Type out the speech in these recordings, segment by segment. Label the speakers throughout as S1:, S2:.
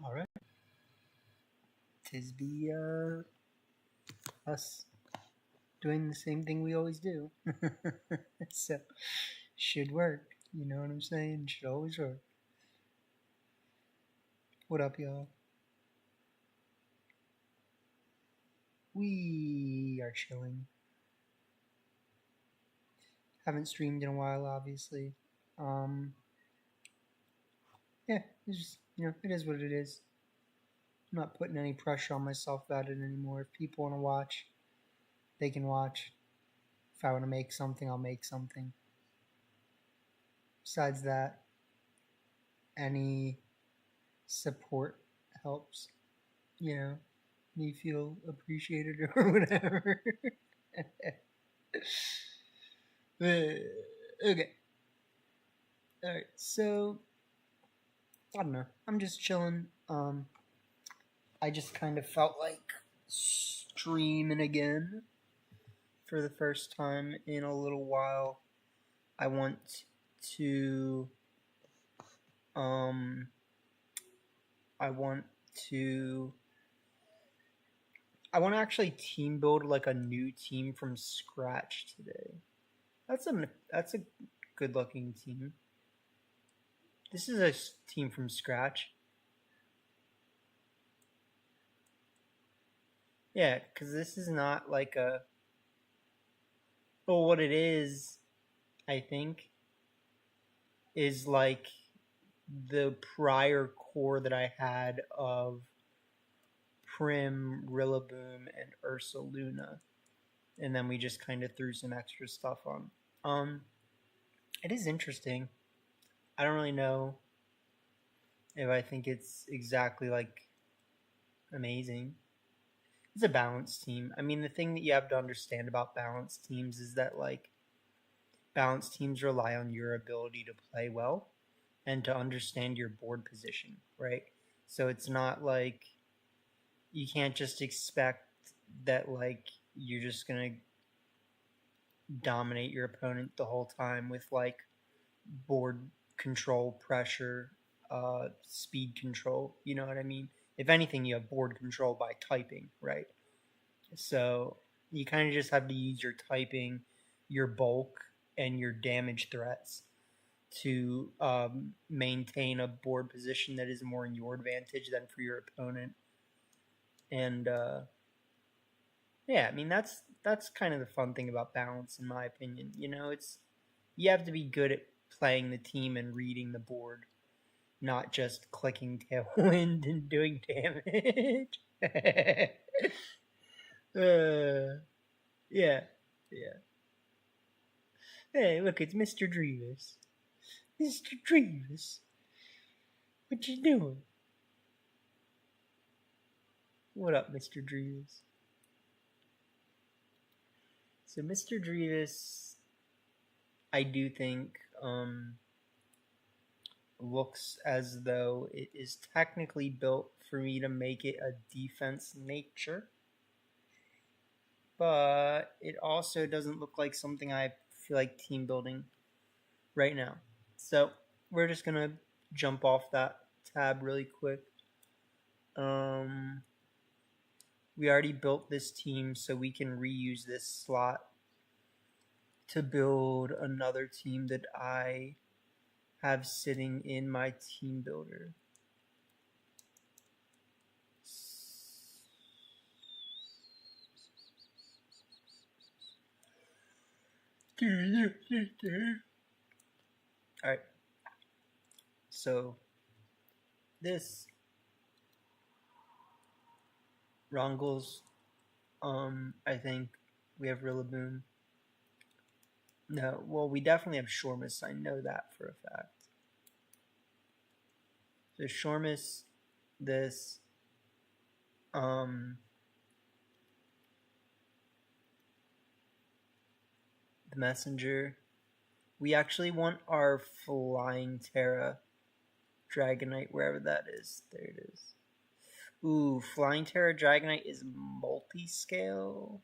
S1: All right. Tis be us doing the same thing we always do. So, should work. You know what I'm saying? Should always work. What up, y'all? We are chilling. Haven't streamed in a while, obviously. Yeah, it's just, it is what it is. I'm not putting any pressure on myself about it anymore. If people want to watch, they can watch. If I want to make something, I'll make something. Besides that, any support helps. Me feel appreciated or whatever. Okay. Alright, so I don't know. I'm just chilling. I just kind of felt like streaming again for the first time in a little while. I want to actually team build like a new team from scratch today. That's a good looking team. This is a team from scratch. Yeah, because this is not like a... Well, what it is, I think, is like the prior core that I had of Prim, Rillaboom, and Ursaluna. And then we just kind of threw some extra stuff on. It is interesting. I don't really know if I think it's exactly like amazing. It's a balanced team. I mean, the thing that you have to understand about balanced teams is that like balanced teams rely on your ability to play well and to understand your board position, right? So it's not like you can't just expect that like you're just gonna dominate your opponent the whole time with like board control, pressure, speed control. You know what I mean? If anything, you have board control by typing, right? So you kind of just have to use your typing, your bulk, and your damage threats to maintain a board position that is more in your advantage than for your opponent. And yeah, I mean that's kind of the fun thing about balance, in my opinion. You have to be good at playing the team and reading the board, not just clicking Tailwind and doing damage. Yeah. Hey, look, it's Mr. Drevis. Mr. Drevis, what you doing? What up, Mr. Drevis? So, Mr. Drevis, I do think, looks as though it is technically built for me to make it a defense nature. But it also doesn't look like something I feel like team building right now. So we're just going to jump off that tab really quick. We already built this team, so we can reuse this slot to build another team that I have sitting in my team builder. Alright. So this Rongles, I think we have Rillaboom. No, well, we definitely have Shormus. I know that for a fact. So Shormus, this, the Messenger. We actually want our Flying Terra Dragonite, wherever that is. There it is. Ooh, Flying Terra Dragonite is multi-scale.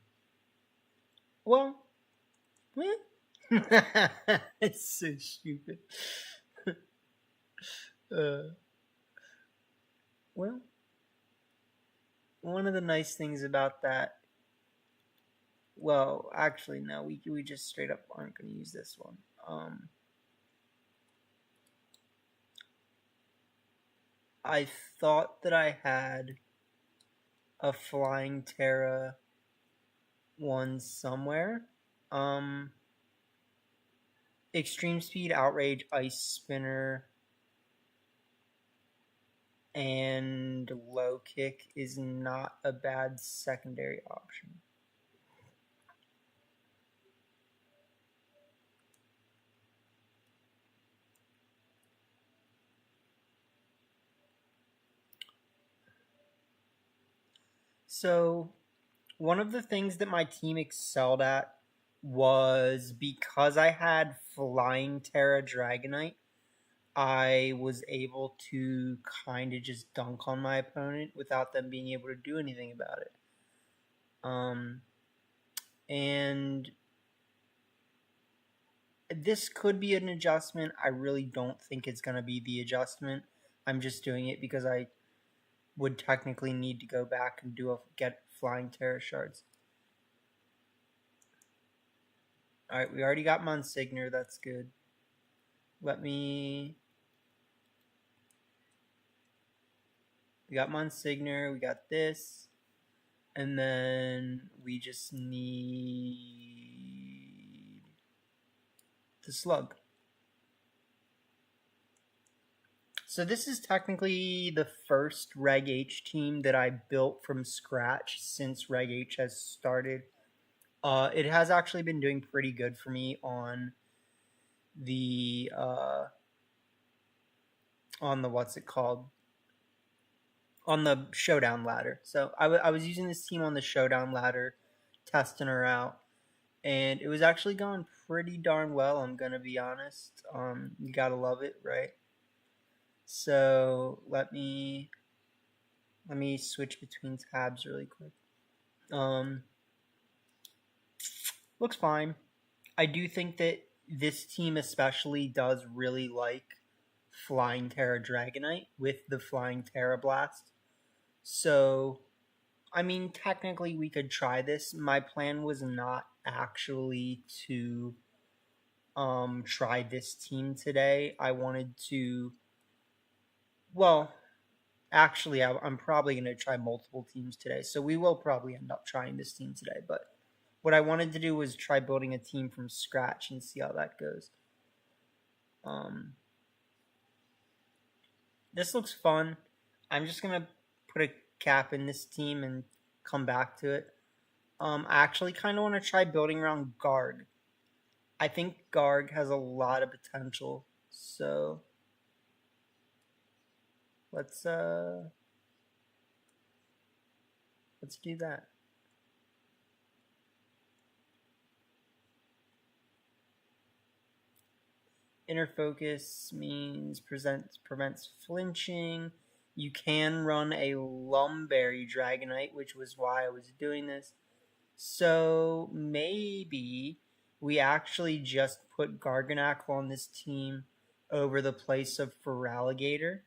S1: Well, it's so stupid. Well, one of the nice things about that, well, actually, no, we just straight up aren't going to use this one. I thought that I had a Flying Terra one somewhere. Extreme Speed, Outrage, Ice Spinner, and Low Kick is not a bad secondary option. So, one of the things that my team excelled at was because I had Flying Terra Dragonite, I was able to kind of just dunk on my opponent without them being able to do anything about it. And this could be an adjustment. I really don't think it's going to be the adjustment. I'm just doing it because I would technically need to go back and get Flying Terra shards. Alright, we already got Monsignor. That's good. We got Monsignor. We got this. And then we just need the Slug. So this is technically the first Reg H team that I built from scratch since Reg H has started. It has actually been doing pretty good for me on the what's it called? On the showdown ladder. So I was using this team on the showdown ladder, testing her out, and it was actually going pretty darn well. I'm gonna be honest. You gotta love it, right? So let me switch between tabs really quick. Looks fine. I do think that this team especially does really like Flying Terra Dragonite with the Flying Terra Blast. So, I mean, technically we could try this. My plan was not actually to try this team today. I wanted to, well, actually I'm probably going to try multiple teams today. So we will probably end up trying this team today, but what I wanted to do was try building a team from scratch and see how that goes. This looks fun. I'm just going to put a cap in this team and come back to it. I actually kind of want to try building around Garg. I think Garg has a lot of potential. So let's do that. Inner focus means prevents flinching. You can run a Lumberry Dragonite, which was why I was doing this. So maybe we actually just put Garganackle on this team over the place of Feraligatr,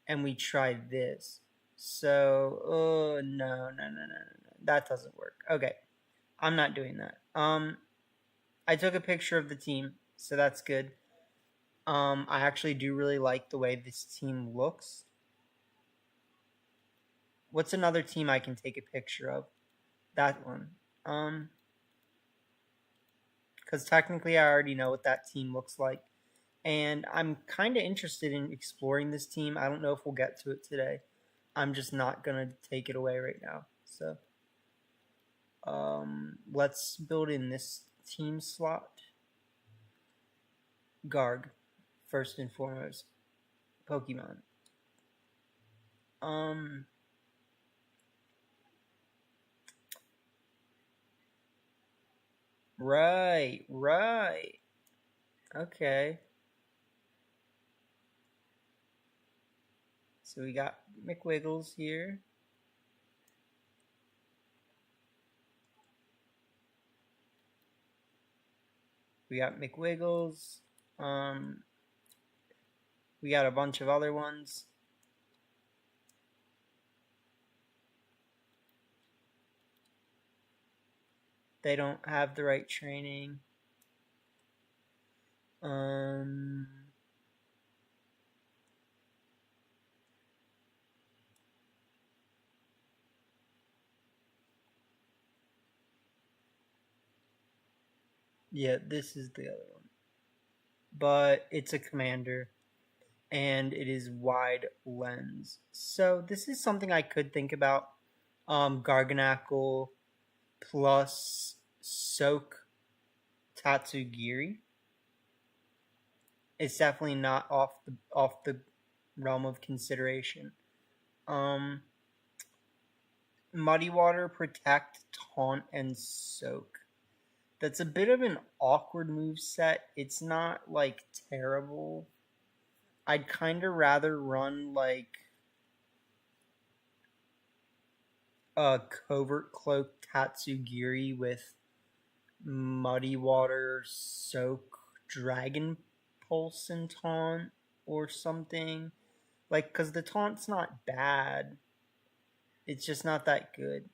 S1: and we try this. So, oh, no. That doesn't work. Okay, I'm not doing that. I took a picture of the team, so that's good. I actually do really like the way this team looks. What's another team I can take a picture of? That one. Because technically I already know what that team looks like. And I'm kind of interested in exploring this team. I don't know if we'll get to it today. I'm just not going to take it away right now. So, let's build in this team slot. Garg, first and foremost. Pokemon. Right. Okay. So we got McWiggles here. We got McWiggles. We got a bunch of other ones. They don't have the right training. Yeah, this is the other one. But it's a commander, and it is wide lens. So this is something I could think about. Garganackle plus Soak Tatsugiri. It's definitely not off the realm of consideration. Muddy Water, Protect, Taunt, and Soak. That's a bit of an awkward move set. It's not like terrible. I'd kind of rather run like a Covert Cloak Tatsugiri with Muddy Water, Soak, Dragon Pulse, and Taunt or something. Like, because the Taunt's not bad. It's just not that good.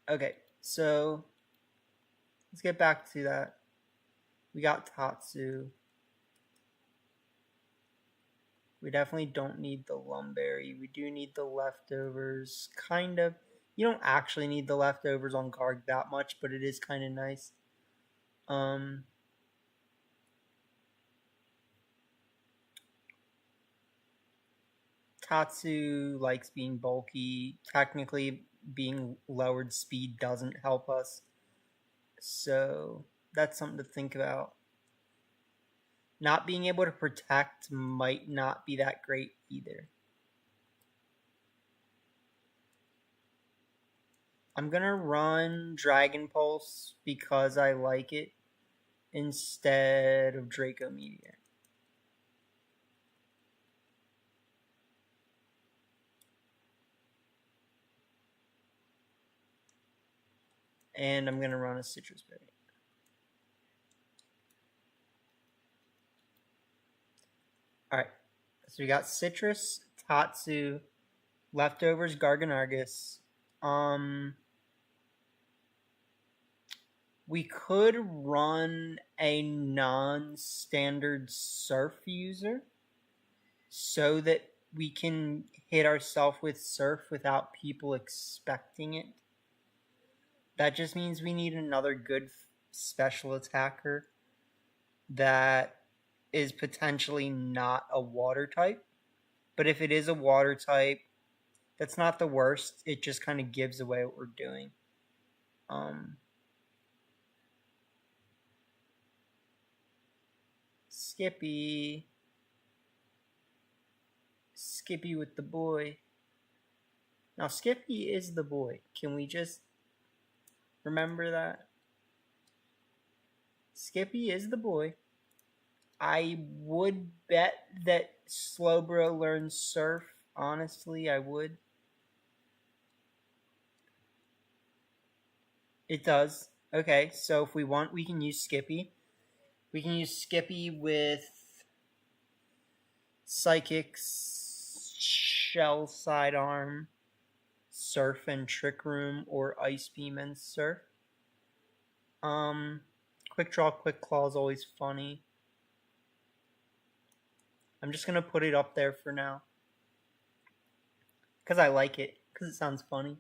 S1: Okay, so let's get back to that. We got Tatsu. We definitely don't need the Lumberry. We do need the leftovers. Kind of. You don't actually need the leftovers on Garg that much, but it is kind of nice. Tatsu likes being bulky. Technically, being lowered speed doesn't help us. So that's something to think about. Not being able to protect might not be that great either. I'm going to run Dragon Pulse because I like it instead of Draco Meteor. And I'm going to run a Citrus Berry. Alright, so we got Citrus, Tatsu, leftovers, Garganargus. We could run a non-standard Surf user so that we can hit ourselves with Surf without people expecting it. That just means we need another good special attacker that is potentially not a water type. But if it is a water type, that's not the worst. It just kind of gives away what we're doing. Skippy. Skippy with the boy. Now, Skippy is the boy. Can we just remember that? Skippy is the boy. I would bet that Slowbro learns Surf. Honestly, I would. It does. Okay, so if we want, we can use Skippy. We can use Skippy with Psychics, Shell Sidearm, Surf and Trick Room, or Ice Beam and Surf. Quick Draw, Quick Claw is always funny. I'm just gonna put it up there for now. Because I like it. Because it sounds funny.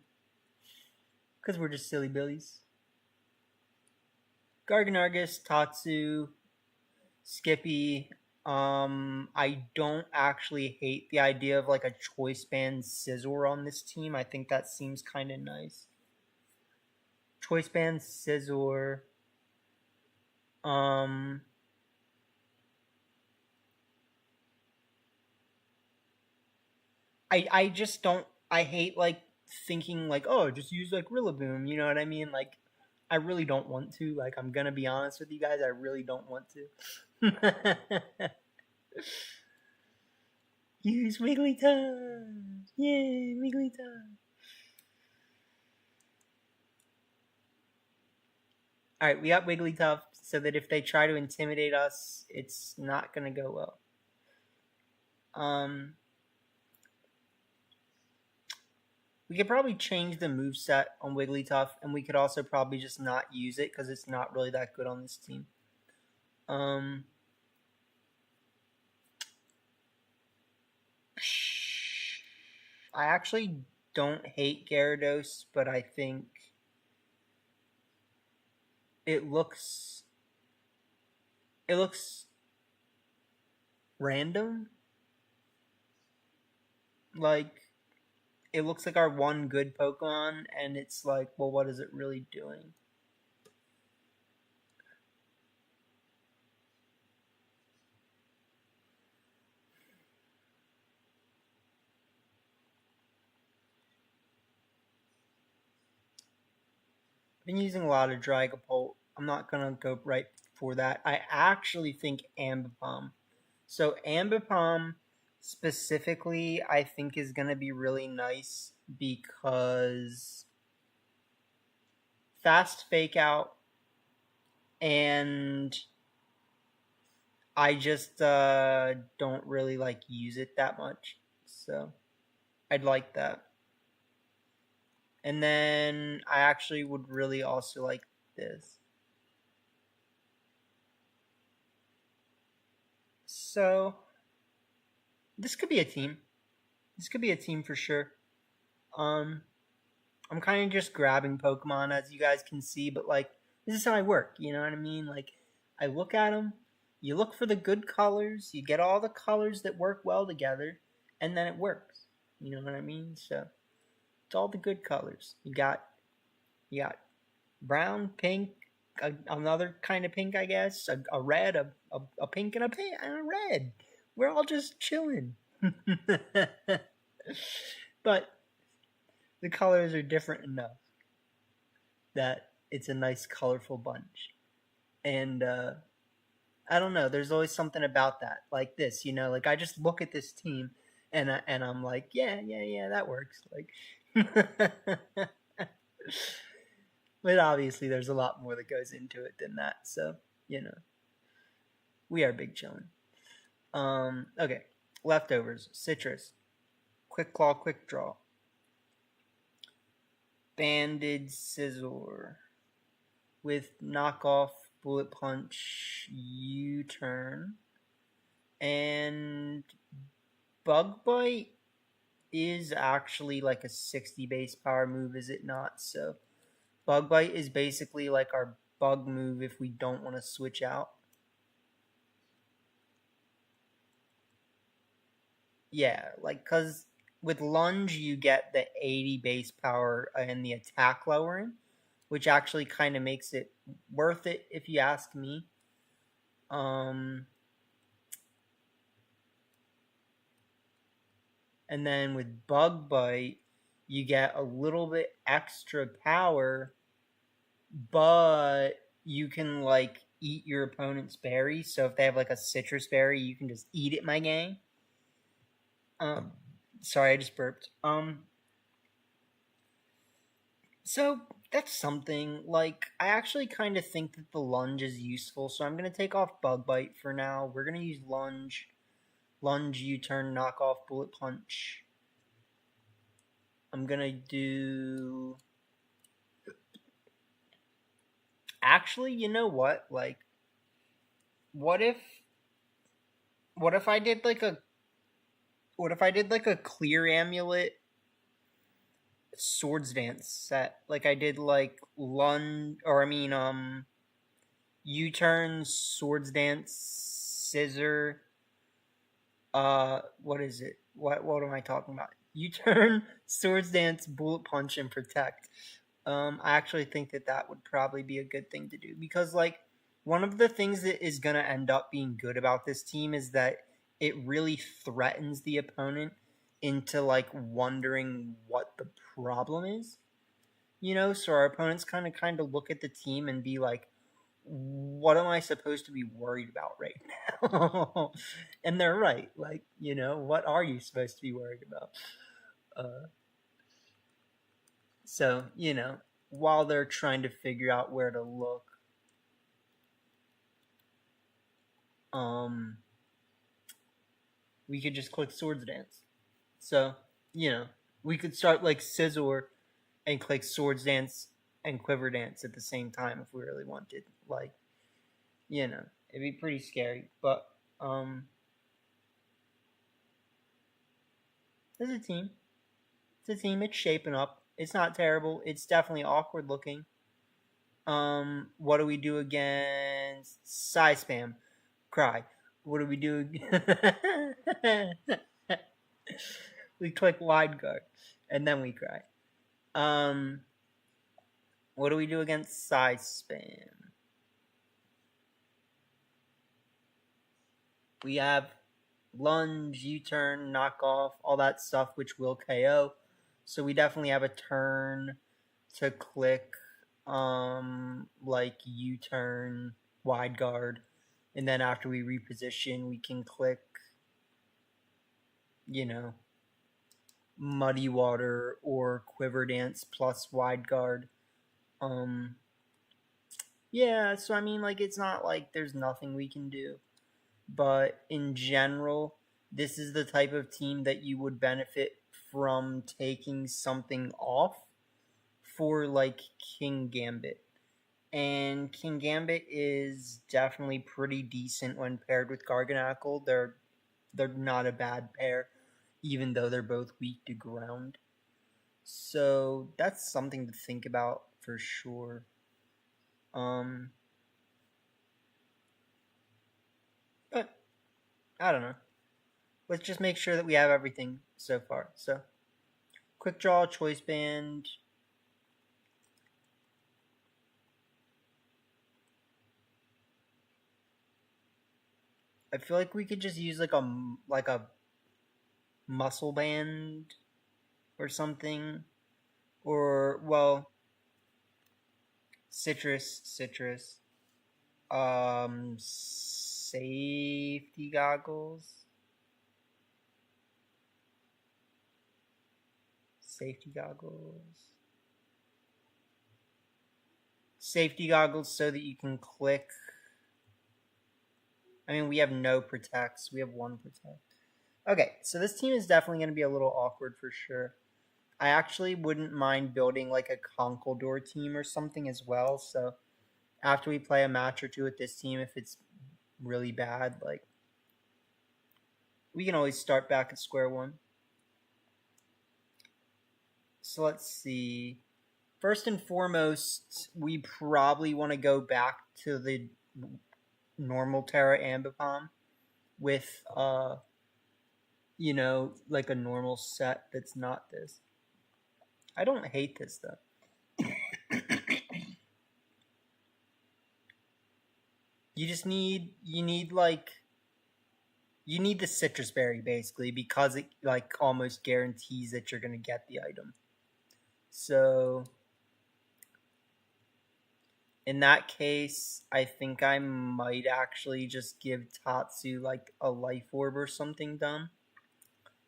S1: Because we're just silly billies. Garganargus, Tatsu, Skippy. I don't actually hate the idea of like a Choice Band Scizor on this team. I think that seems kind of nice. Choice Band Scizor. I just don't. I hate like thinking like, oh, just use like Rillaboom. You know what I mean? Like, I really don't want to. Like, I'm gonna be honest with you guys. I really don't want to. Use Wigglytuff! Yay, Wigglytuff! Alright, we got Wigglytuff so that if they try to intimidate us, it's not gonna go well. We could probably change the moveset on Wigglytuff, and we could also probably just not use it because it's not really that good on this team. I actually don't hate Gyarados, but I think it looks random. Like, it looks like our one good Pokemon, and it's like, well, what is it really doing? I've been using a lot of Dragapult. I'm not gonna go right for that. I actually think Ambipom. So Ambipom specifically, I think is gonna be really nice because fast fake out, and I just don't really like use it that much. So I'd like that. And then I actually would really also like this. So this could be a team. This could be a team for sure. I'm kind of just grabbing Pokemon, as you guys can see, but like this is how I work. You know what I mean? Like I look at them. You look for the good colors. You get all the colors that work well together, and then it works. You know what I mean? So it's all the good colors. You got brown, pink, another kind of pink, I guess, a red, a pink, and a red. We're all just chilling. But the colors are different enough that it's a nice, colorful bunch. And I don't know. There's always something about that, like this. Like I just look at this team, and I'm like, yeah, that works. Like. But obviously, there's a lot more that goes into it than that. So, we are big chillin'. Okay. Leftovers. Citrus. Quick Claw, Quick Draw. Banded Scizor. With knockoff Bullet Punch U-turn. And Bug Bite is actually like a 60 base power move, is it not? So Bug Bite is basically like our bug move if we don't want to switch out. Yeah, like, because with Lunge you get the 80 base power and the attack lowering, which actually kind of makes it worth it if you ask me. And then with Bug Bite, you get a little bit extra power, but you can like eat your opponent's berry. So if they have like a citrus berry, you can just eat it, my gang. Sorry, I just burped. So that's something. Like, I actually kind of think that the lunge is useful, so I'm gonna take off Bug Bite for now. We're gonna use lunge, U-turn, knock off Bullet Punch. I'm gonna do. Actually, you know what? Like, what if I did like a clear amulet swords dance set? Like I did like U-turn, swords dance, scissor. What is it? What am I talking about? U-turn, swords dance, bullet punch, and protect. I actually think that would probably be a good thing to do, because like one of the things that is gonna end up being good about this team is that it really threatens the opponent into like wondering what the problem is. So our opponents kind of look at the team and be like, what am I supposed to be worried about right now? And they're right. Like, what are you supposed to be worried about? So, while they're trying to figure out where to look, we could just click Swords Dance. So, We could start like Scizor and click Swords Dance and Quiver Dance at the same time if we really wanted. Like, it'd be pretty scary. But there's a team. It's a team. It's shaping up. It's not terrible. It's definitely awkward looking. What do we do against Psy Spam? Cry. What do we do? We click wide guard, and then we cry. What do we do against Psy Spam? We have lunge, U-turn, knock off, all that stuff, which will KO. So we definitely have a turn to click, like U-turn, wide guard, and then after we reposition, we can click, Muddy Water or Quiver Dance plus wide guard. Yeah, so I mean, like, it's not like there's nothing we can do. But in general, this is the type of team that you would benefit from taking something off for, like, King Gambit. And King Gambit is definitely pretty decent when paired with Garganacl. They're not a bad pair, even though they're both weak to ground. So that's something to think about for sure. But I don't know. Let's just make sure that we have everything so far. So, quick draw, choice band. I feel like we could just use like a muscle band or something, or well, citrus, safety goggles. Safety goggles so that you can click. I mean, we have no protects. We have one protect. Okay, so this team is definitely going to be a little awkward for sure. I actually wouldn't mind building like a Conkeldurr team or something as well. So after we play a match or two with this team, if it's really bad, like, we can always start back at square one. So let's see. First and foremost, we probably want to go back to the normal Terra Ambipom with, like a normal set that's not this. I don't hate this, though. You need the citrus berry, basically, because it, like, almost guarantees that you're going to get the item. So, in that case, I think I might actually just give Tatsu, like, a Life Orb or something done.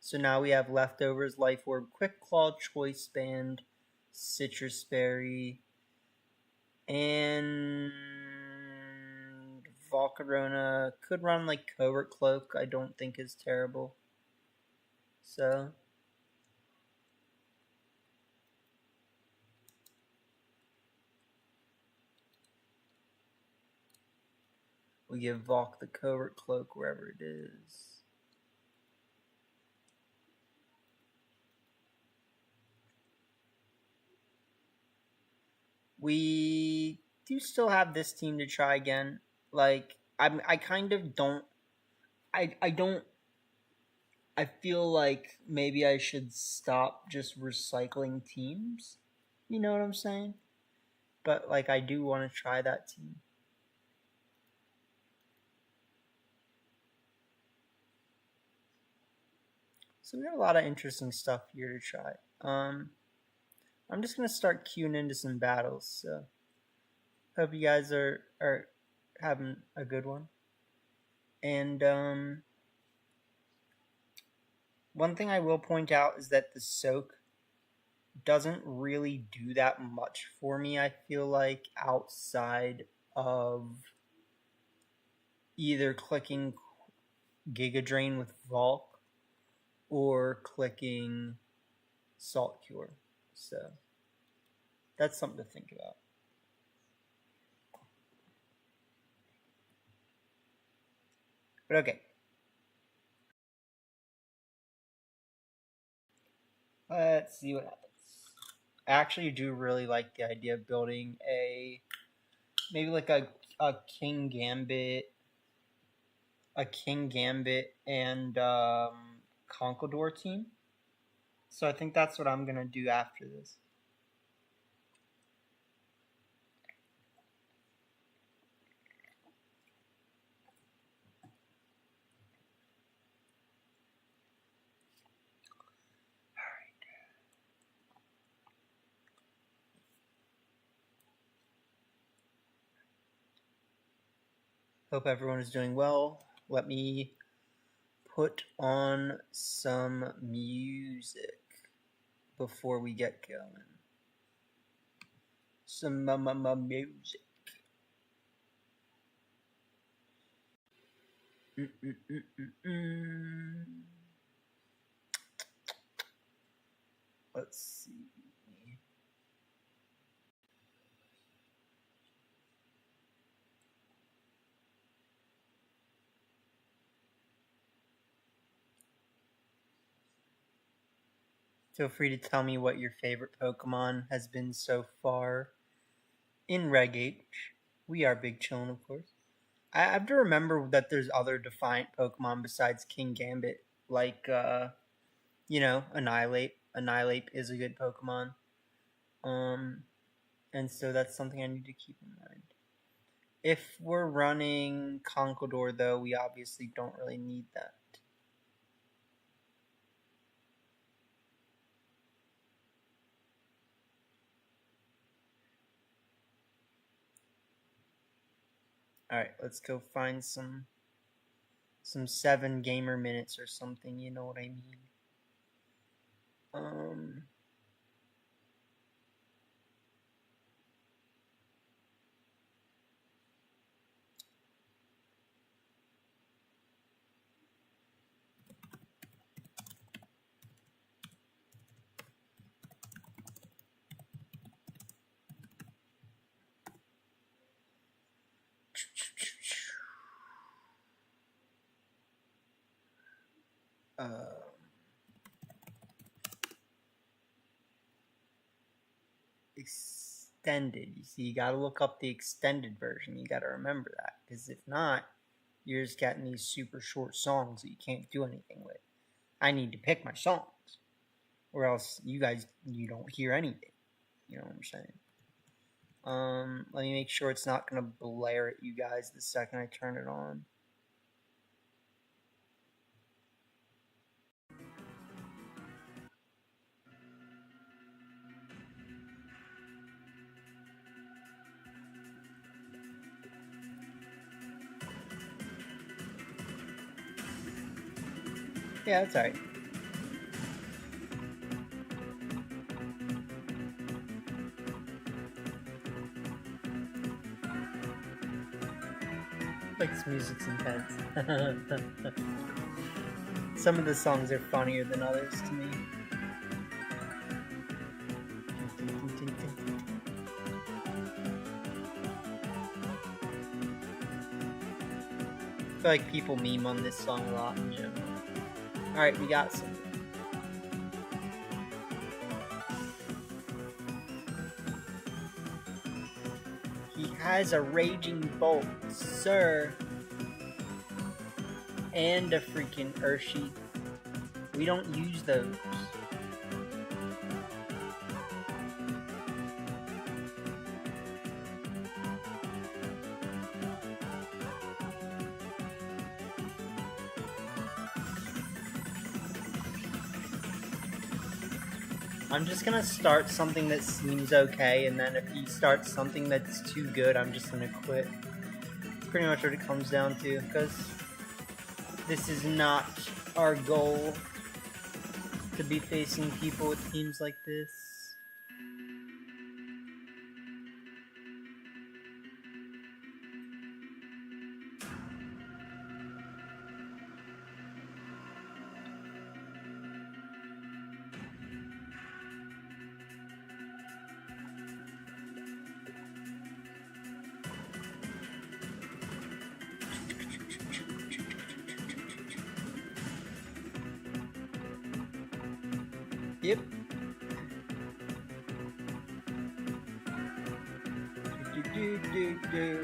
S1: So now we have leftovers, Life Orb, Quick Claw, Choice Band, Citrus Berry, and Volcarona. Could run, like, Covert Cloak, I don't think is terrible. So we give Volk the Covert Cloak wherever it is. We do still have this team to try again. Like, I kind of don't. I don't. I feel like maybe I should stop just recycling teams. You know what I'm saying? But, like, I do want to try that team. So we got a lot of interesting stuff here to try. I'm just gonna start queuing into some battles. So hope you guys are having a good one. And one thing I will point out is that the soak doesn't really do that much for me, I feel like, outside of either clicking Giga Drain with Volk or clicking Salt Cure. So that's something to think about. But okay. Let's see what happens. I actually do really like the idea of building maybe like a King Gambit, and Conquador team. So I think that's what I'm gonna do after this. Hope everyone is doing well. Let me put on some music before we get going. Some music. Let's see. Feel free to tell me what your favorite Pokemon has been so far in Reg H. We are Big Chillin', of course. I have to remember that there's other Defiant Pokemon besides King Gambit, like, Annihilate. Annihilate is a good Pokemon. And so that's something I need to keep in mind. If we're running Conquador, though, we obviously don't really need that. Alright, let's go find some 7 gamer minutes or something, you know what I mean. Extended. You see, you gotta look up the extended version. You gotta remember that, because if not, you're just getting these super short songs that you can't do anything with. I need to pick my songs, or else you don't hear anything. You know what I'm saying? Let me make sure it's not gonna blare at you guys the second I turn it on. Yeah, that's alright. Like, this music's intense. Some of the songs are funnier than others to me. I feel like people meme on this song a lot in general. Alright, we got some. He has a Raging Bolt, sir. And a freaking Urshi. We don't use those. I'm just gonna start something that seems okay, and then if he starts something that's too good, I'm just gonna quit. It's pretty much what it comes down to, because this is not our goal to be facing people with teams like this. Yep. Do.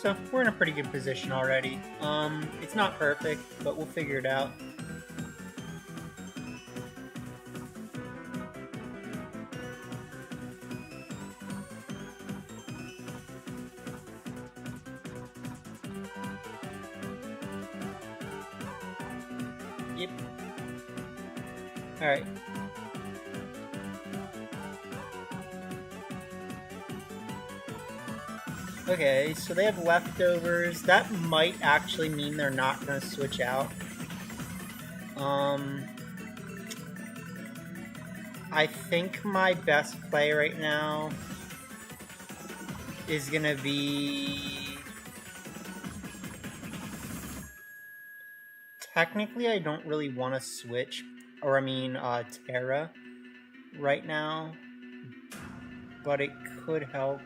S1: So we're in a pretty good position already. It's not perfect, but we'll figure it out. Yep. Alright. Okay, so they have leftovers. That might actually mean they're not going to switch out. I think my best play right now is going to be... Technically, I don't really want to switch, or I mean, Terra right now, but it could help.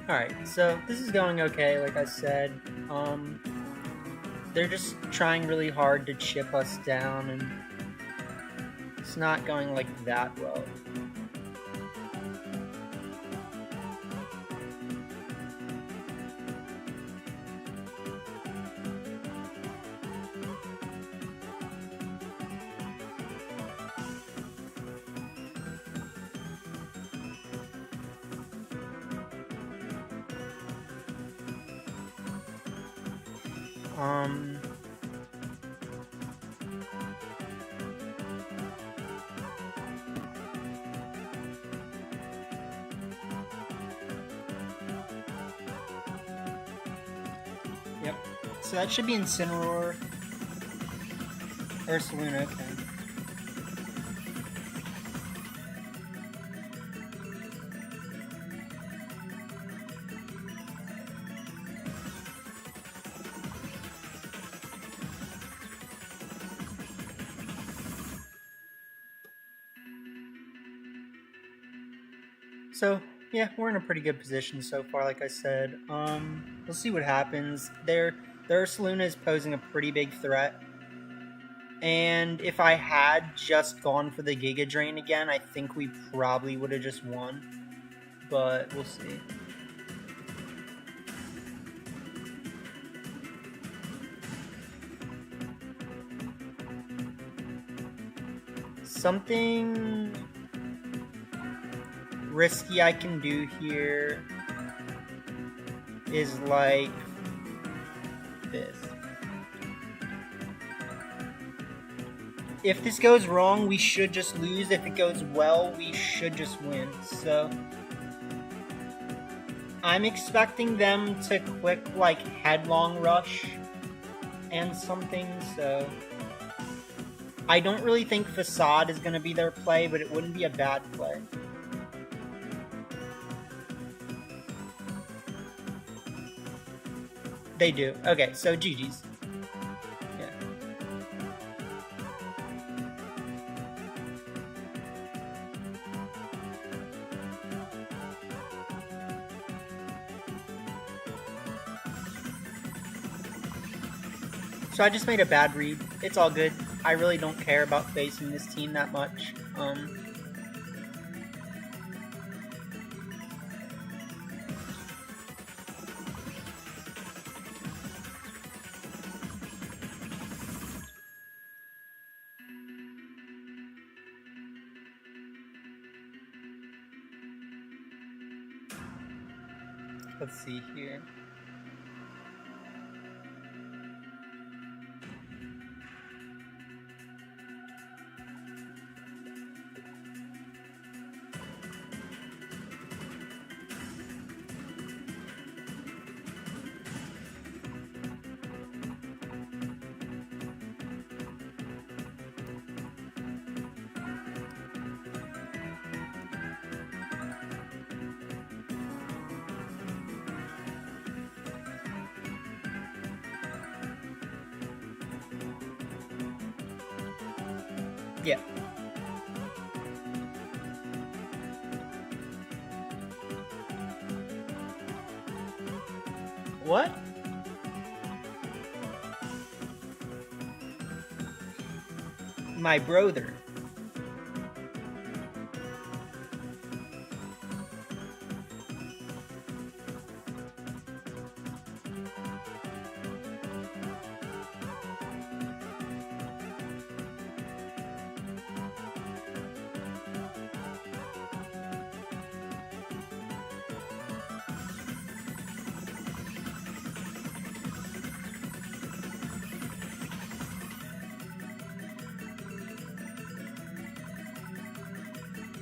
S1: Alright, so this is going okay, like I said. They're just trying really hard to chip us down, and it's not going like that well. Yep. So that should be Incineroar. Or Saloon, okay. So, yeah, we're in a pretty good position so far, like I said. We'll see what happens. Their Saloon is posing a pretty big threat. And if I had just gone for the Giga Drain again, I think we probably would have just won. But we'll see. Something risky I can do here is like this. If this goes wrong, we should just lose. If it goes well, we should just win. So I'm expecting them to click like Headlong Rush and something, so I don't really think Facade is going to be their play, but it wouldn't be a bad play. They do. Okay, so GG's. Yeah. So I just made a bad read. It's all good. I really don't care about facing this team that much. Let's see here. Yeah. What? My brother.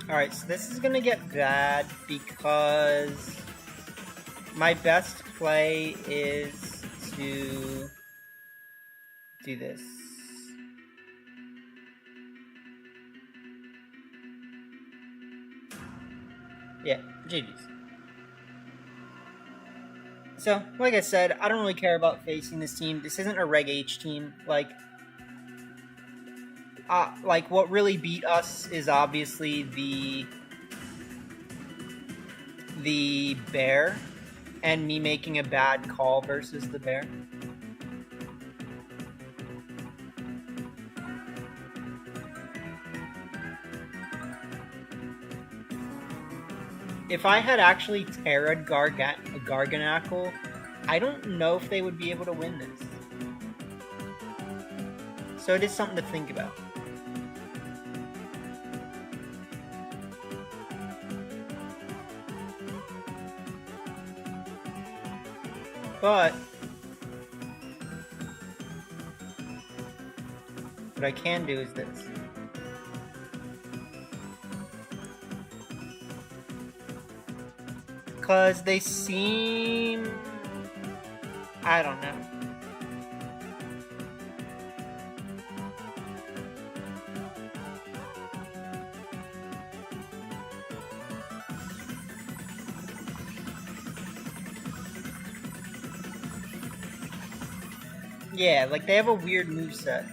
S1: Alright, so this is gonna get bad because my best play is to do this. Yeah, GG's. So, like I said, I don't really care about facing this team. This isn't a Reg H team. Like what really beat us is obviously the bear, and me making a bad call versus the bear. If I had actually Terra'd Garganackle, I don't know if they would be able to win this. So it is something to think about. But what I can do is this. Because they seem... I don't know. Yeah, like they have a weird moveset.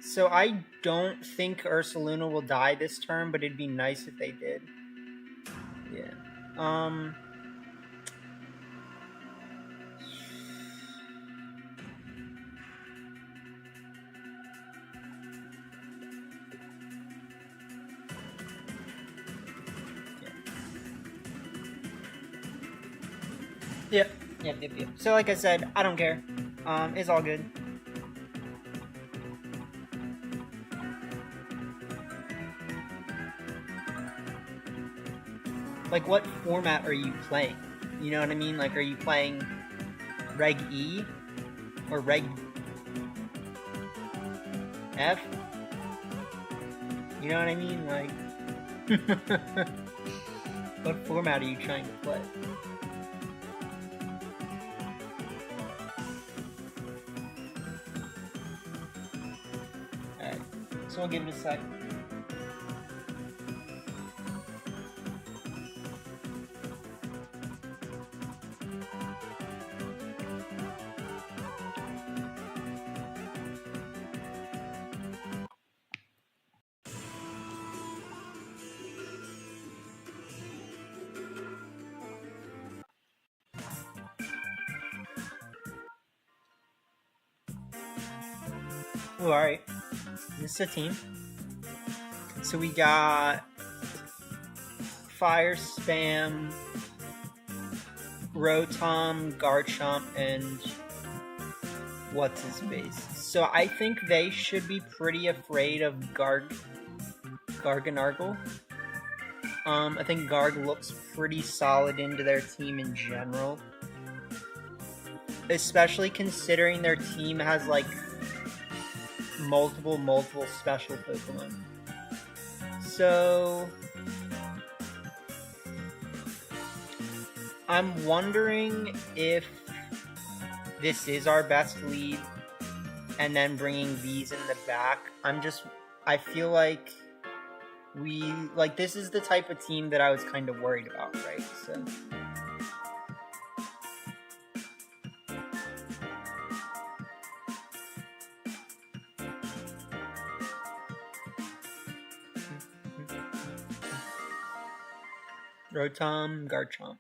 S1: So I don't think Ursaluna will die this turn, but it'd be nice if they did. Yeah. Yep. So like I said, I don't care. It's all good. Like, what format are you playing? You know what I mean? Like, are you playing Reg E or Reg F? You know what I mean? Like, what format are you trying to play? Alright, so I'll give it a sec. Oh, alright. This is a team. So we got Fire Spam, Rotom, Garchomp, and what's his face. So I think they should be pretty afraid of Garganargle. I think Garg looks pretty solid into their team in general. Especially considering their team has, like, multiple special Pokemon. So I'm wondering if this is our best lead and then bringing these in the back. I feel like this is the type of team that I was kind of worried about, right? So. Rotom, Garchomp.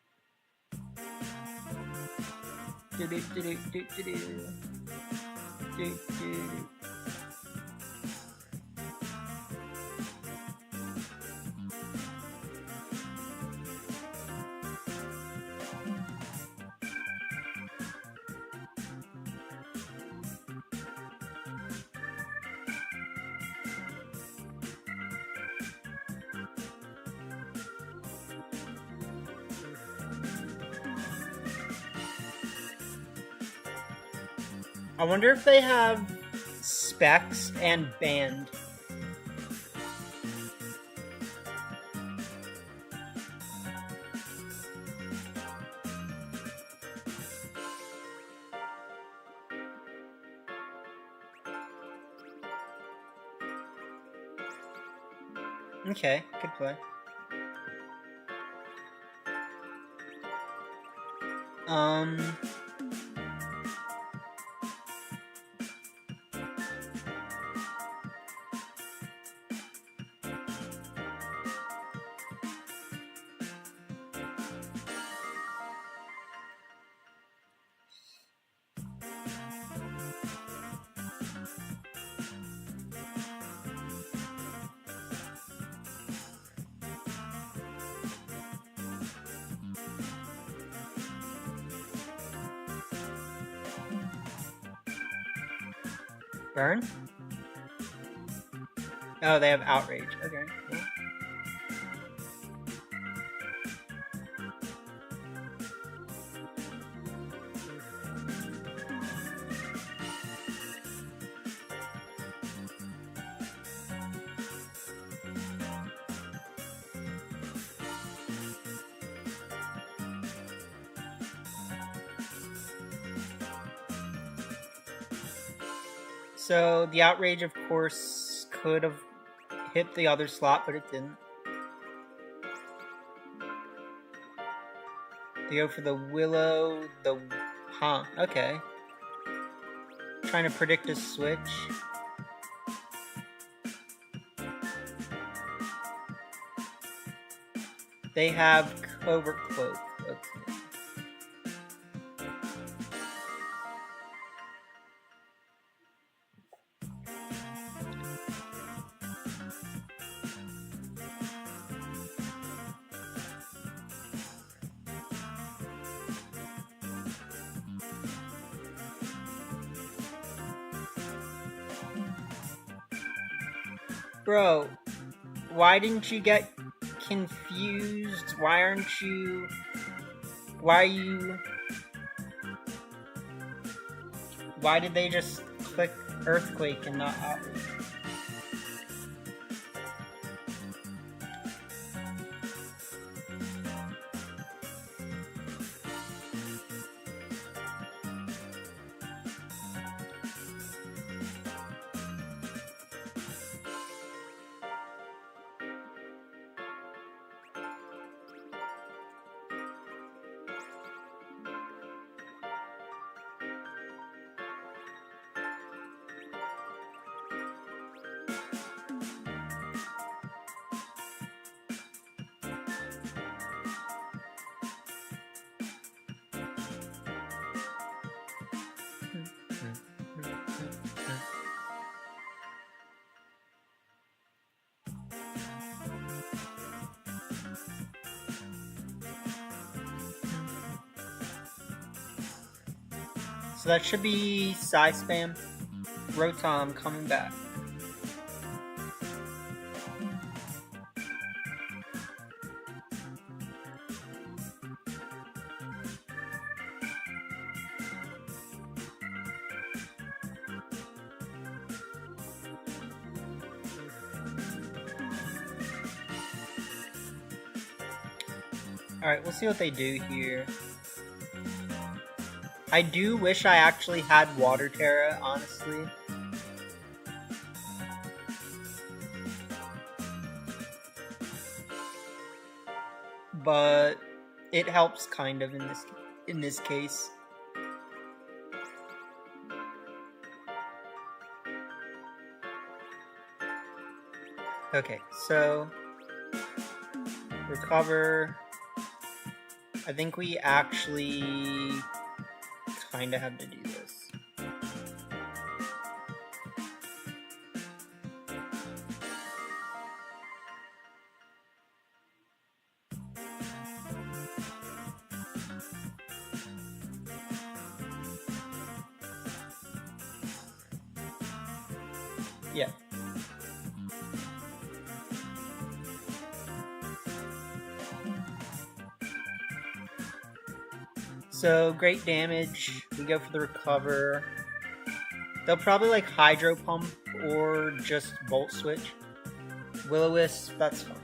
S1: I wonder if they have specs and band. Okay, good play. Burn? Oh, they have Outrage. Okay, cool. So the Outrage, of course, could have hit the other slot, but it didn't. They go for the Willow, okay. Trying to predict a switch. They have Covert Cloak. Okay. Bro, why didn't you get confused? Why are you... Why did they just click Earthquake and not Outrage? So that should be Psy Spam. Rotom coming back. Alright, we'll see what they do here. I do wish I actually had Water Terra, honestly. but it helps kind of in this case. Okay, so recover. I think we actually kind of have to do this. Yeah. So, great damage. We go for the recover. They'll probably like Hydro Pump or just Volt Switch. Will-O-Wisp, that's fine.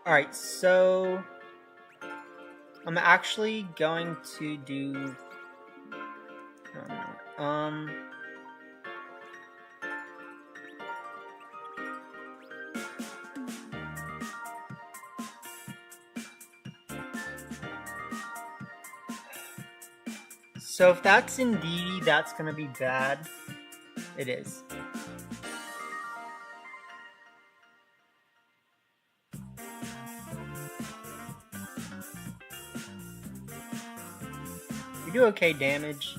S1: Alright, so I'm actually going to do so if that's indeed, that's gonna be bad. It is. We do okay damage.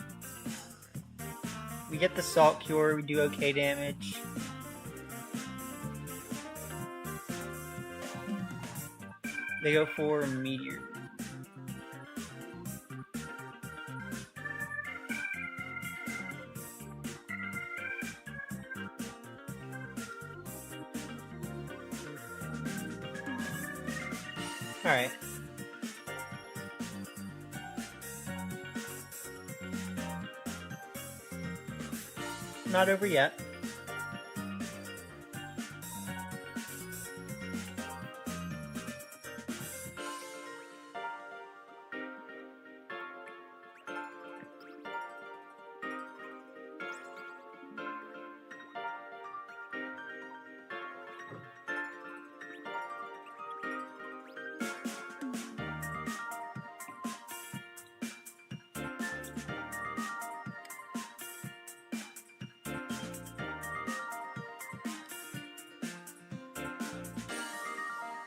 S1: We get the Salt Cure, we do okay damage. They go for Meteor. Alright. Not over yet.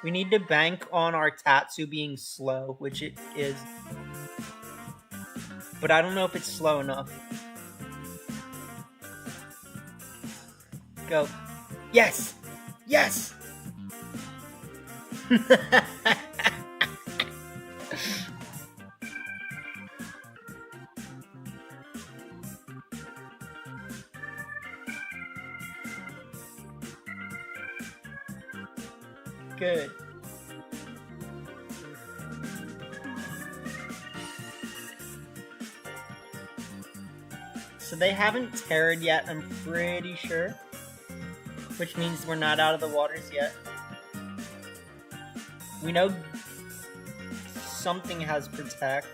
S1: We need to bank on our Tatsu being slow, which it is. But I don't know if it's slow enough. Go. Yes! Yes! Good. So they haven't terrored yet, I'm pretty sure. Which means we're not out of the waters yet. We know something has Protect.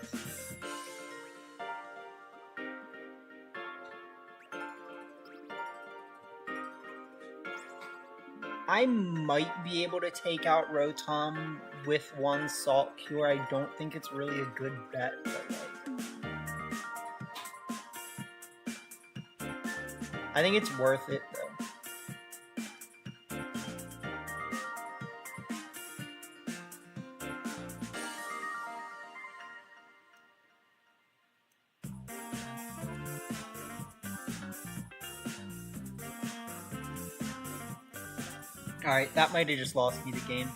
S1: I might be able to take out Rotom with one Salt Cure. I don't think it's really a good bet, but like, I think it's worth it though. Alright, that might have just lost me the game.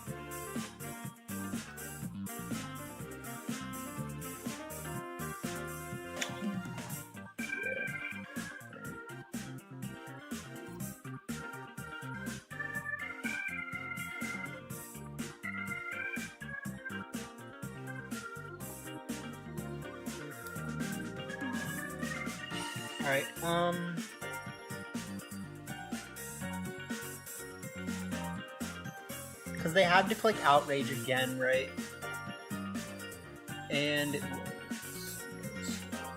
S1: Alright, Because they had to click outrage again, right? And it was.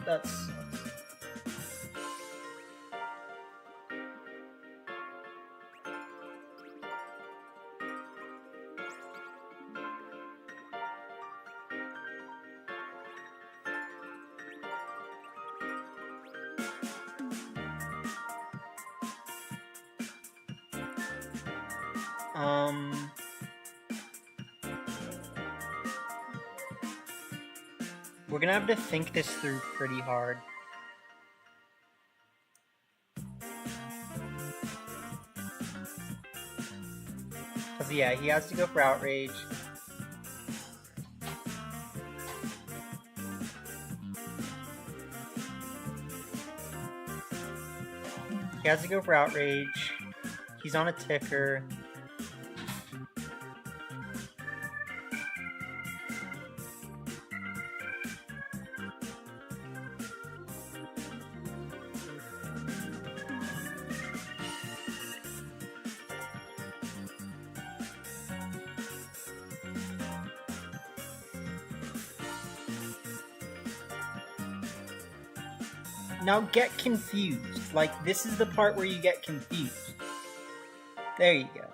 S1: That's. We're gonna have to think this through pretty hard. Cause yeah, he has to go for outrage. He has to go for outrage. He's on a ticker. Now get confused. Like, this is the part where you get confused. There you go.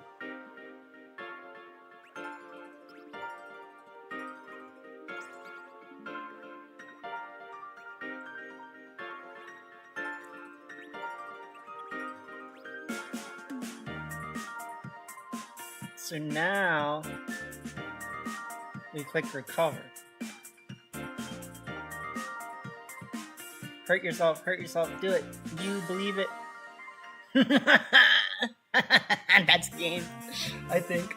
S1: So now we click recover. Hurt yourself, do it. You believe it. That's the game, I think.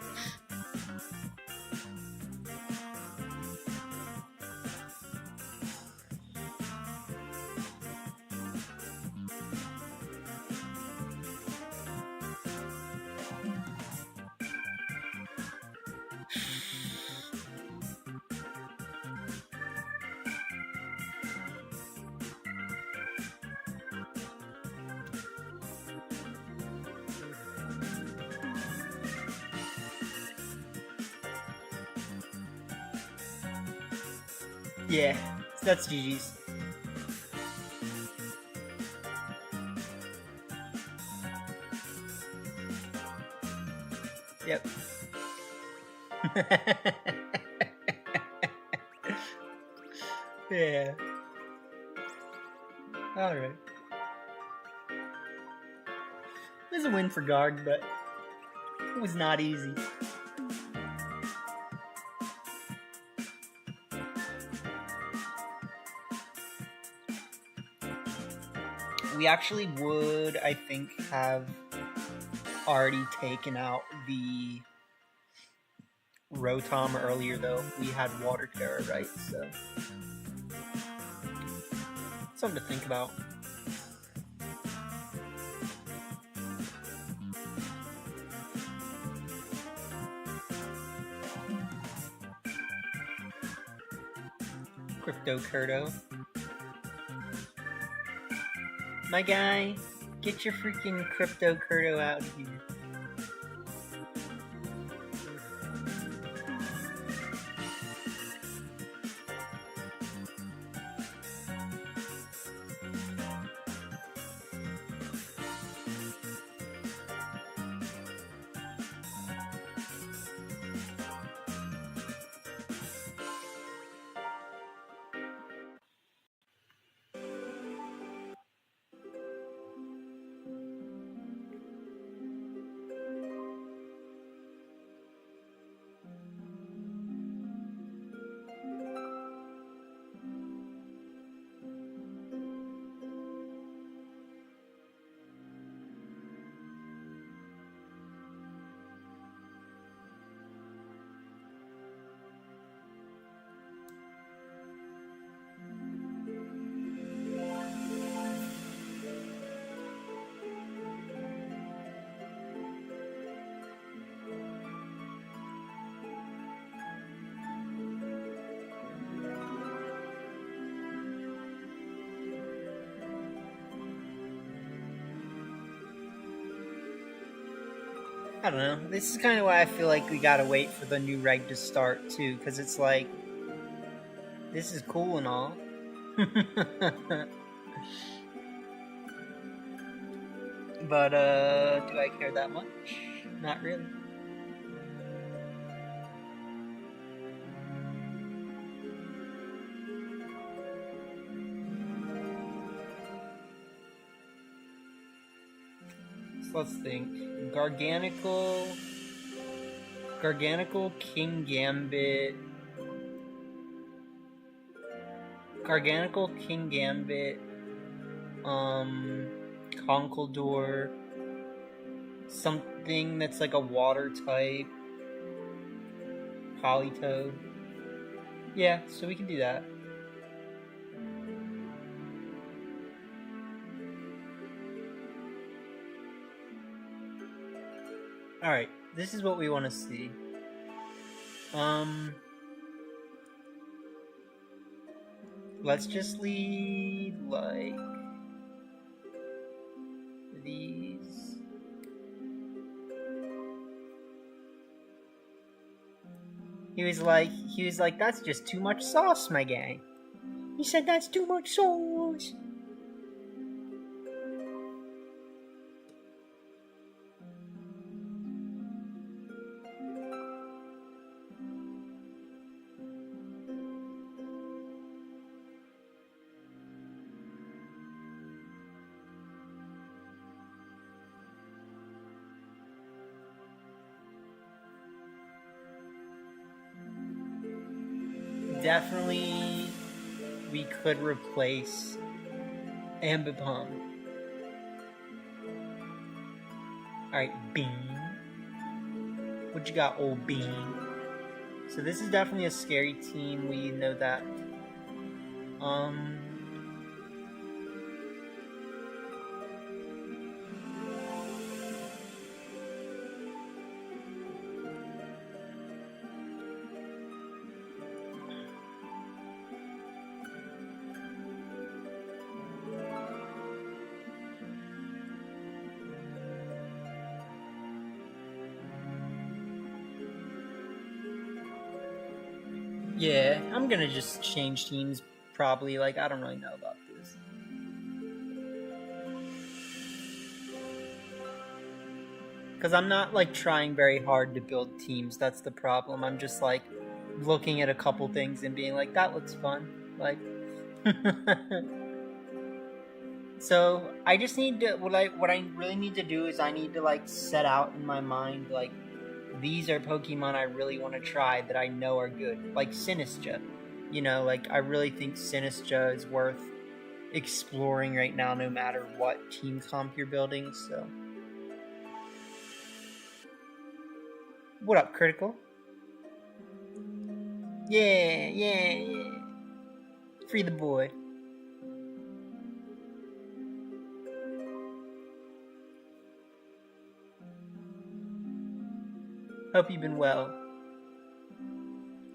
S1: Yeah, that's GG's. Yep. Yeah. Alright. It was a win for Guard, but it was not easy. We actually would, I think, have already taken out the Rotom earlier, though. We had Water Terror, right? So something to think about. Crypto Curdo. My guy, get your freaking Crypto Curdo out of here. I don't know. This is kind of why I feel like we gotta wait for the new reg to start too, because it's like, this is cool and all. But do I care that much? Not really. So let's think. Garganical King Gambit. Garganical King Gambit. Conkeldurr. Something that's like a water type. Politoed. Yeah, so we can do that. Alright, this is what we want to see. Let's just leave, like, these. He was like, that's just too much sauce, my gang. He said, that's too much sauce. Definitely, we could replace Ambipom. Alright, Bean. What you got, old Bean? So this is definitely a scary team, we know that. Yeah, I'm gonna just change teams, probably. Like, I don't really know about this. Because I'm not, like, trying very hard to build teams. That's the problem. I'm just, like, looking at a couple things and being like, that looks fun. Like... So, I just need to... What I really need to do is I need to, like, set out in my mind, like, these are Pokemon I really want to try that I know are good. Like Sinistcha. You know, like, I really think Sinistcha is worth exploring right now, no matter what team comp you're building, so... What up, Critical? Yeah. Free the boy. Hope you've been well.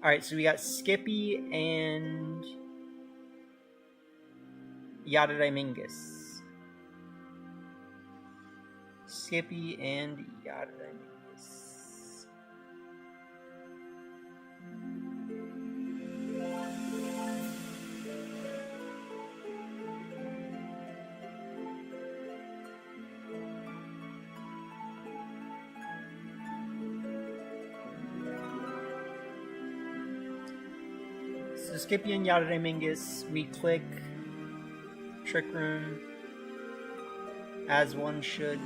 S1: Alright, so we got Skippy and... Yadadamingus. Skippy and Yadadamingus. So Skippy and Yadadamingus, we click Trick Room, as one should.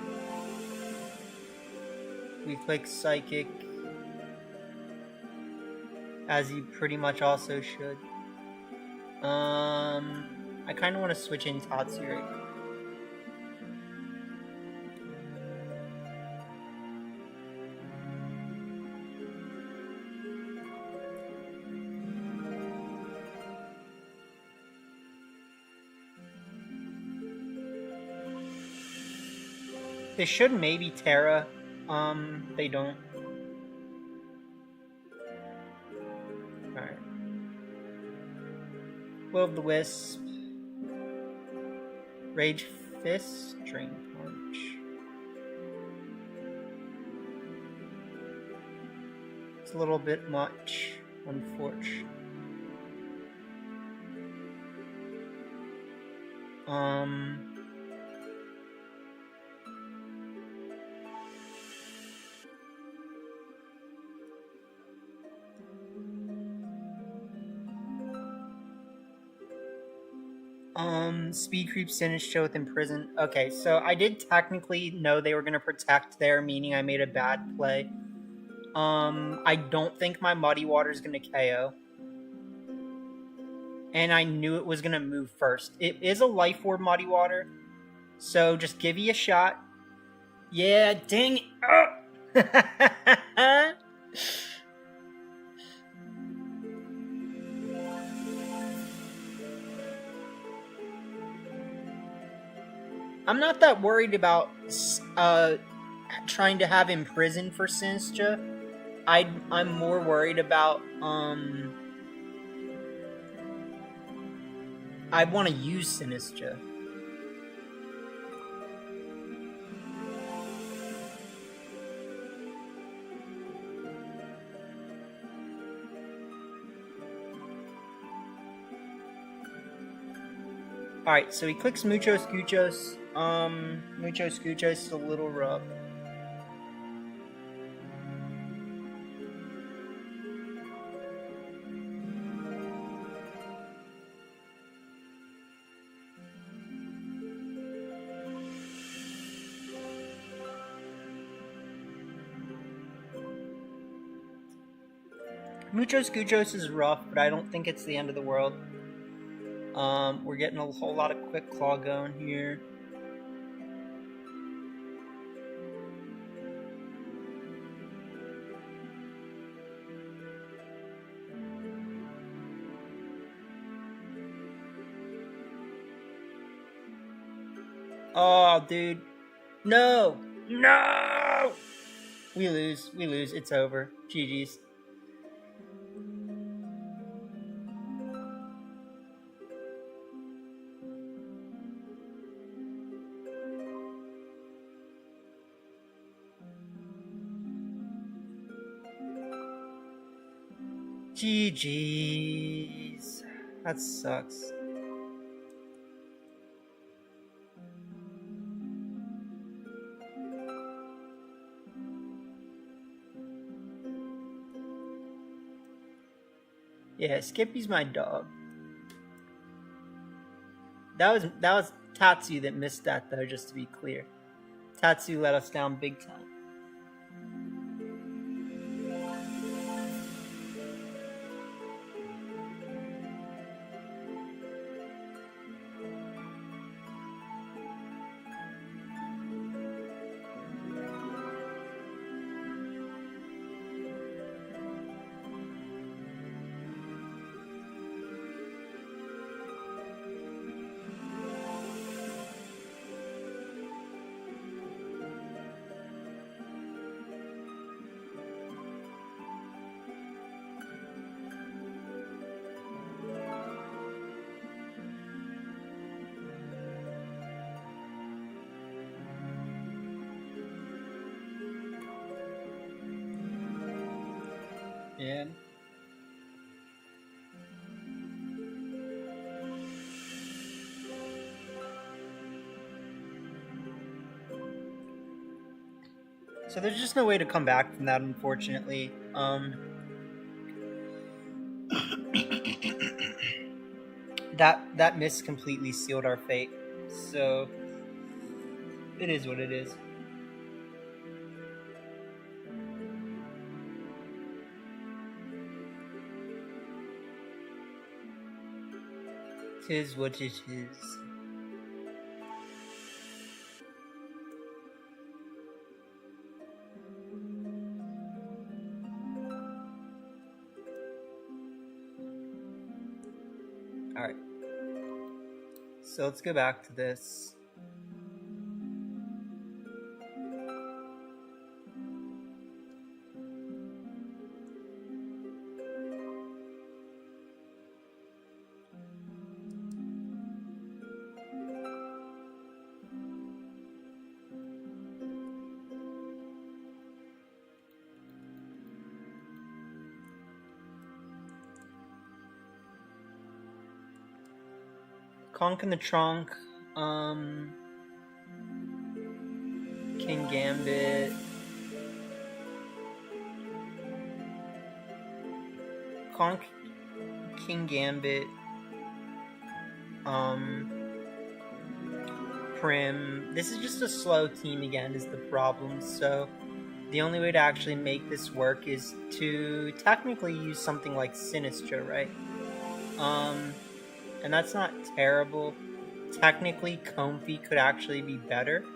S1: We click Psychic, as you pretty much also should. I kind of want to switch in Tatsu right now. They should maybe Terra. They don't. Alright. Will of the Wisp. Rage Fist. Drain Punch. It's a little bit much, unfortunately. Speed creep Sinistcha within prison. Okay, so I did technically know they were gonna protect there, meaning I made a bad play. I don't think my Muddy Water is gonna KO. And I knew it was gonna move first. It is a Life Orb Muddy Water, so just give you a shot. Yeah, dang it. I'm not that worried about trying to have him imprisoned for Sinistcha. I'm more worried about I want to use Sinistcha. Alright, so he clicks Muchos Guchos. Muchos Guchos is a little rough. Muchos Guchos is rough, but I don't think it's the end of the world. We're getting a whole lot of Quick Claw going here. Oh, dude. No! No! We lose. We lose. It's over. GG's. GG's. That sucks. Yeah, Skippy's my dog. That was Tatsu that missed that though, just to be clear. Tatsu let us down big time. Yeah. So there's just no way to come back from that, unfortunately. That miss completely sealed our fate. So it is what it is. Tis what it is. Alright. So let's go back to this. Conk in the trunk. King Gambit. Conk, King Gambit. Prim. This is just a slow team again, is the problem. So the only way to actually make this work is to technically use something like Sinistra, right? And that's not terrible. Technically, Comfy could actually be better.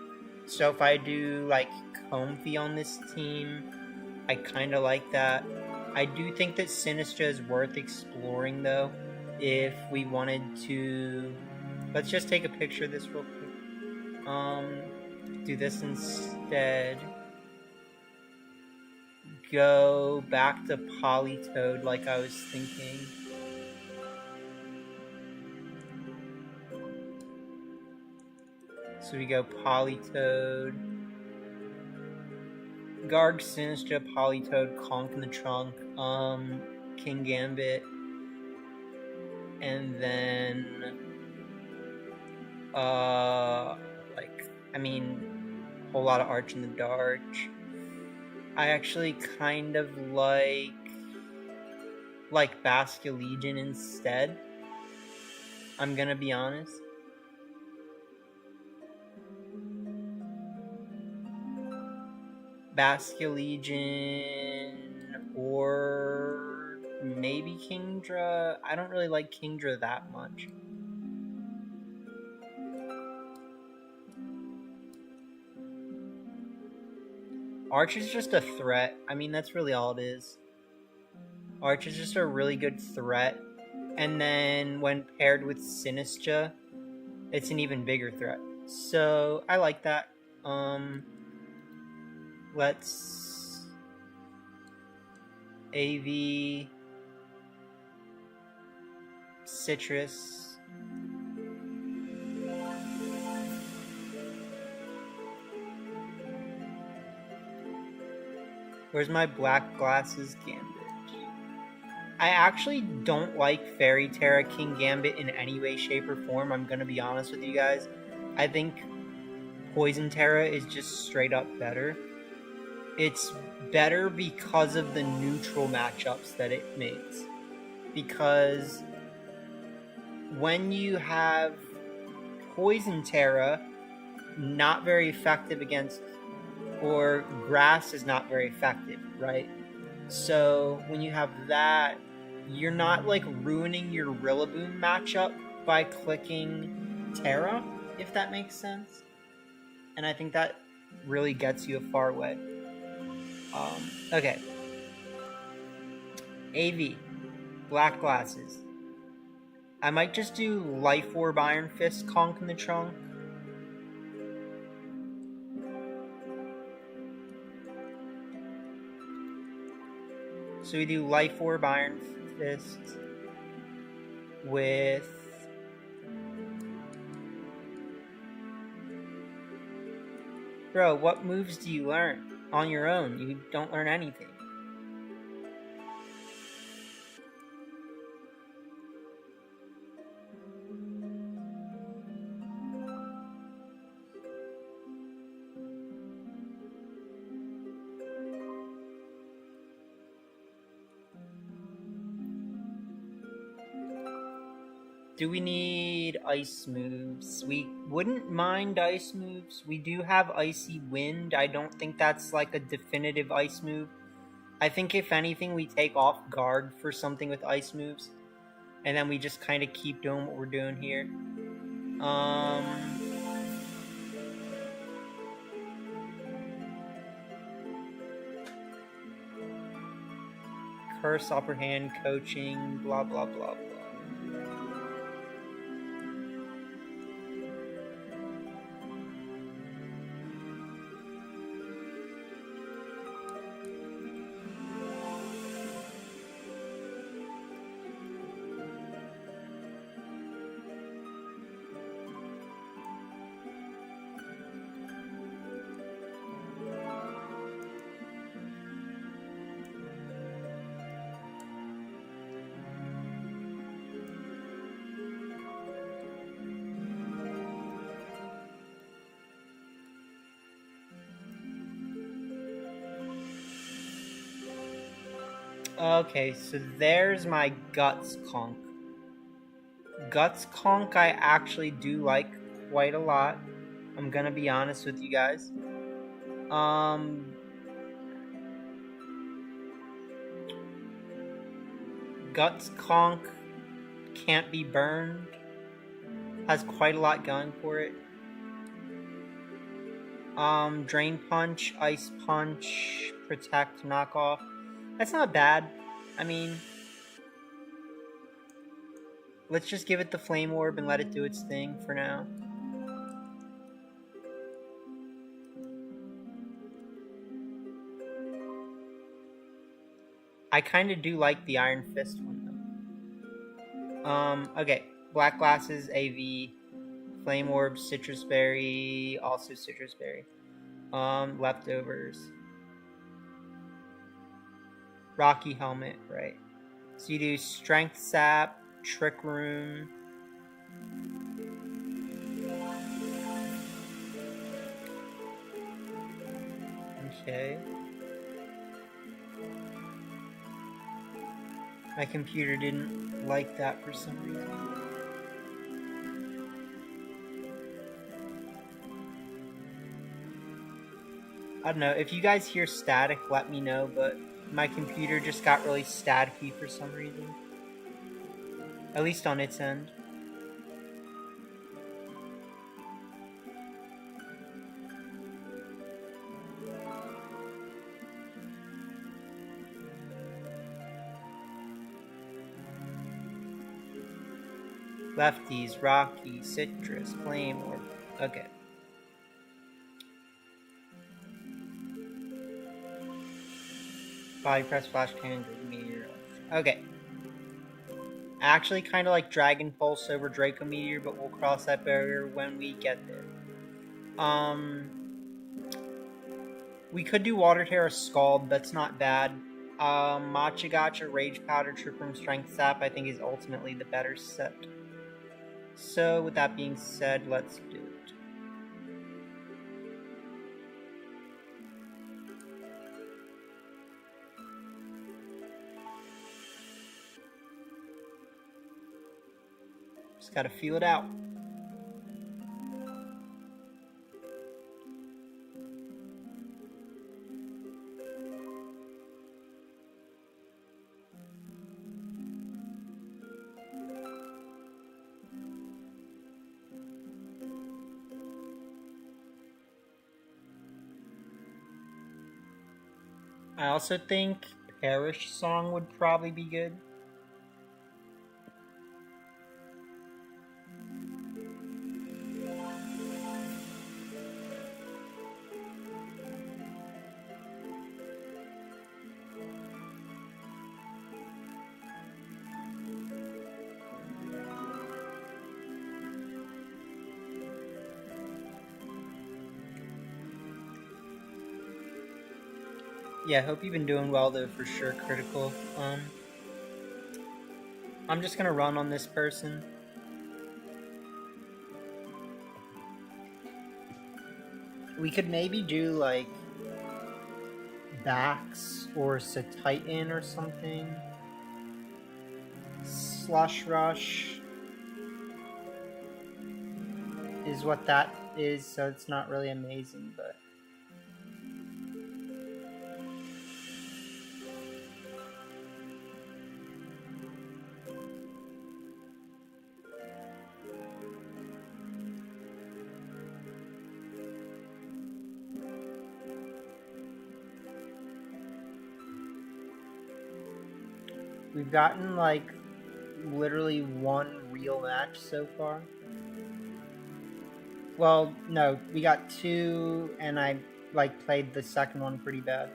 S1: So if I do like Comfy on this team, I kind of like that. I do think that Sinistra is worth exploring though. If we wanted to, let's just take a picture of this real quick. Do this instead. Go back to Polytoad like I was thinking. So we go Polytoad, Garg, Sinistra, Polytoad, Conk in the trunk, King Gambit, and then a whole lot of Arch in the Dark. I actually kind of like Bastia Legion instead. I'm gonna be honest. Bastia Legion or maybe Kingdra. I don't really like Kingdra that much. Arch is just a threat. I mean, that's really all it is. Arch is just a really good threat. And then when paired with Sinistra, it's an even bigger threat. So I like that. Let's AV Citrus. Where's my Black Glasses Gambit? I actually don't like Fairy Terra King Gambit in any way, shape, or form. I'm gonna be honest with you guys. I think Poison Terra is just straight up better. It's better because of the neutral matchups that it makes. Because when you have Poison Terra, not very effective against, or Grass is not very effective, right? So when you have that, you're not like ruining your Rillaboom matchup by clicking Terra, if that makes sense. And I think that really gets you a far way. Okay. AV. Black Glasses. I might just do Life Orb Iron Fist Conk in the trunk. So we do Life Orb Iron Fist with Bro, what moves do you learn on your own? You don't learn anything. Do we need ice moves? We wouldn't mind ice moves. We do have Icy Wind. I don't think that's like a definitive ice move. I think if anything, we take off guard for something with ice moves. And then we just kind of keep doing what we're doing here. Curse, upper hand, coaching, blah, blah, blah, blah. Okay, so there's my Guts Conk. Guts Conk I actually do like quite a lot. I'm gonna be honest with you guys. Guts Conk can't be burned. Has quite a lot going for it. Drain Punch, Ice Punch, Protect, Knockoff. That's not bad. I mean, let's just give it the Flame Orb and let it do its thing for now. I kind of do like the Iron Fist one though. Okay. Black Glasses, AV, Flame Orb, Citrus Berry, also Citrus Berry. Leftovers. Rocky Helmet, right. So you do Strength Sap, Trick Room. Okay. My computer didn't like that for some reason. I don't know. If you guys hear static, let me know, but my computer just got really staticky for some reason. At least on its end. Lefties, Rocky, Citrus, Flame Orb. Okay. Body Press, Flash Cannon, Draco Meteor. Okay. I actually kind of like Dragon Pulse over Draco Meteor, but we'll cross that barrier when we get there. We could do Water Terror Scald. That's not bad. Matcha Gotcha, Rage Powder, Trick Room, Strength Sap, I think is ultimately the better set. So, with that being said, let's do it. Just gotta feel it out. I also think Perish Song would probably be good. Yeah, hope you've been doing well though, for sure. Critical. I'm just gonna run on this person. We could maybe do like Bax or Titan or something. Slush Rush is what that is, so it's not really amazing, but we've gotten like literally one real match so far. Well, no, we got two, and I like played the second one pretty bad.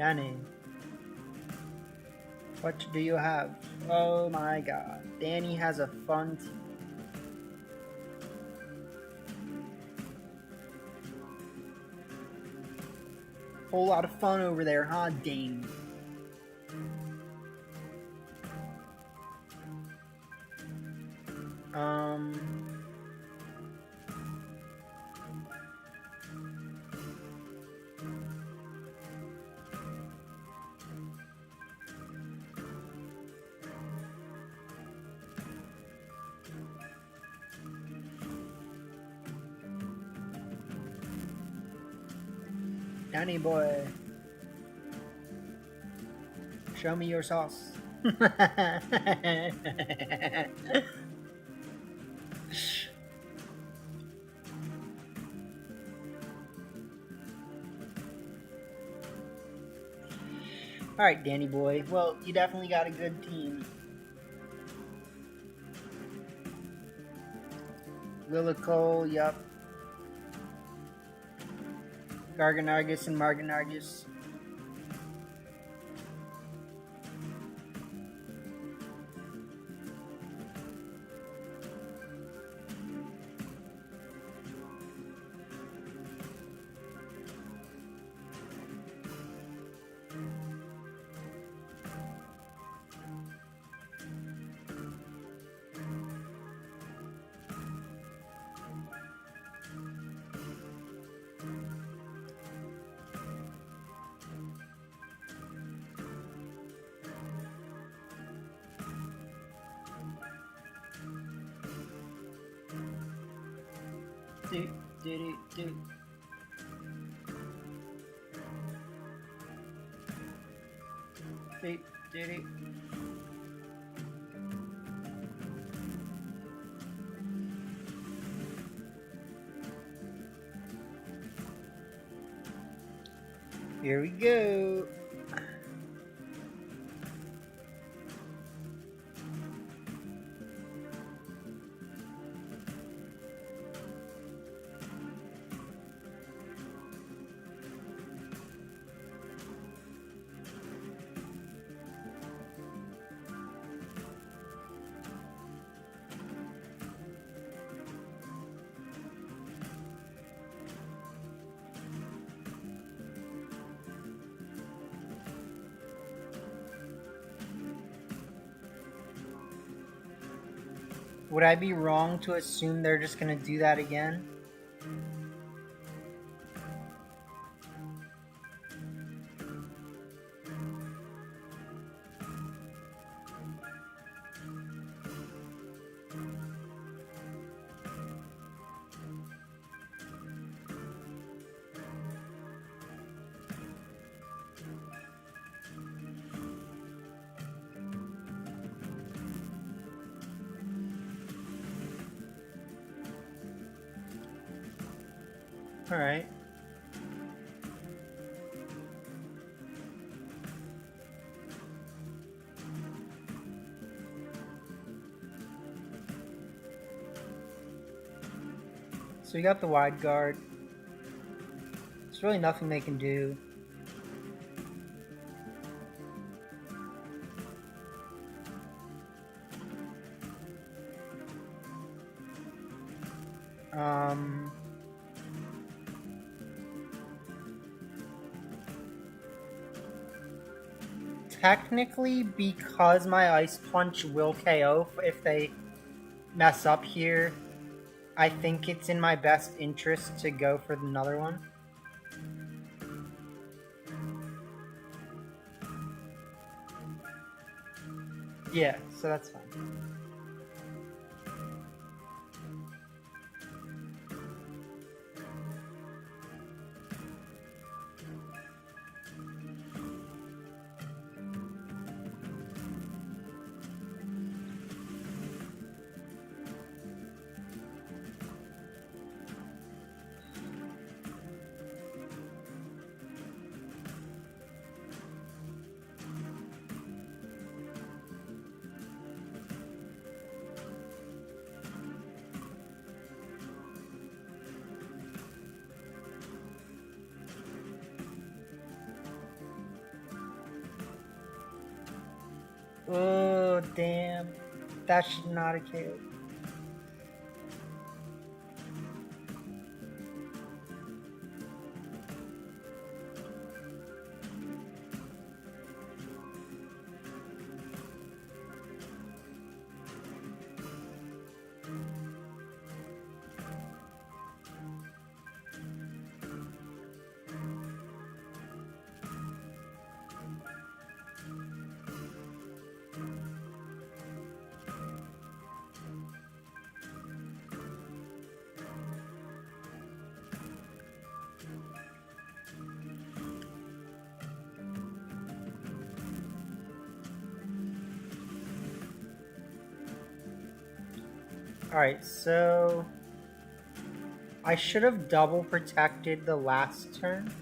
S1: Danny, what do you have? Oh my god. Danny has a fun team. Whole lot of fun over there, huh, Danny? Danny boy, show me your sauce. Alright, Danny boy. Well, you definitely got a good team. Lilico, yup. Garganargus and Marganargus. Do. Here we go. Would I be wrong to assume they're just gonna do that again? Alright. So we got the wide guard. There's really nothing they can do. Technically, because my Ice Punch will KO if they mess up here, I think it's in my best interest to go for another one. Yeah, so that's fine. Oh, damn. That should not have killed. Alright, so I should have double protected the last turn.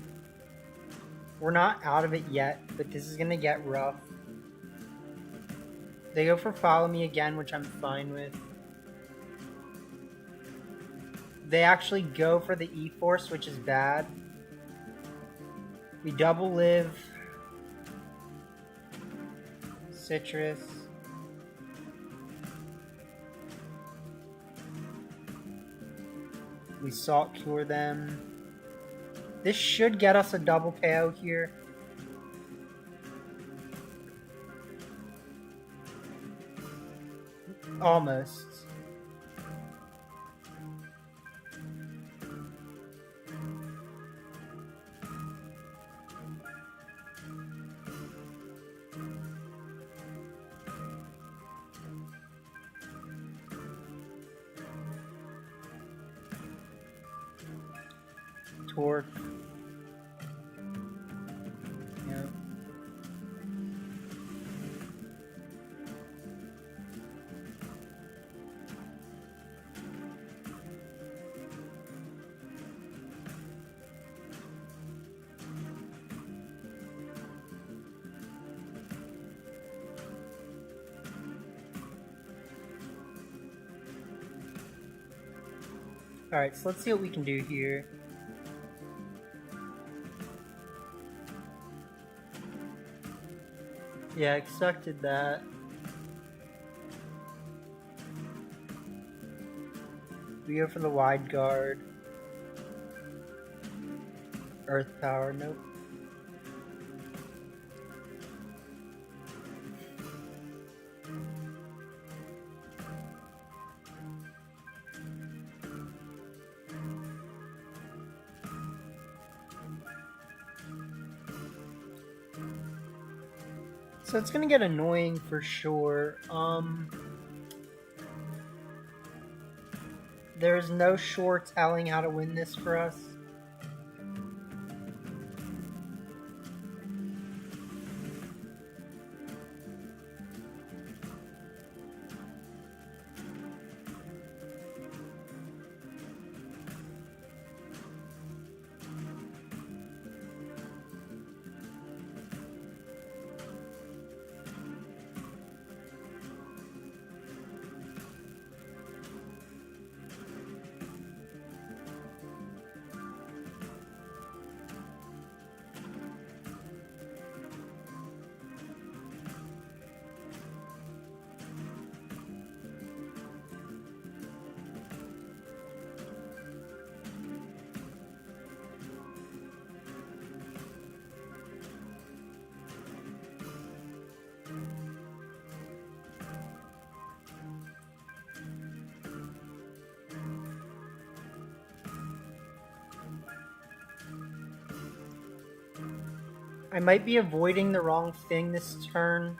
S1: We're not out of it yet, but this is going to get rough. They go for follow me again, which I'm fine with. They actually go for the E-Force, which is bad. We double live. Citrus. We Salt Cure them. This should get us a double KO here. Almost. Torque. Yeah. Alright, so let's see what we can do here. Yeah, I expected that. We go for the wide guard. Earth power, nope. So it's gonna get annoying for sure. There's no sure telling how to win this for us. I might be avoiding the wrong thing this turn.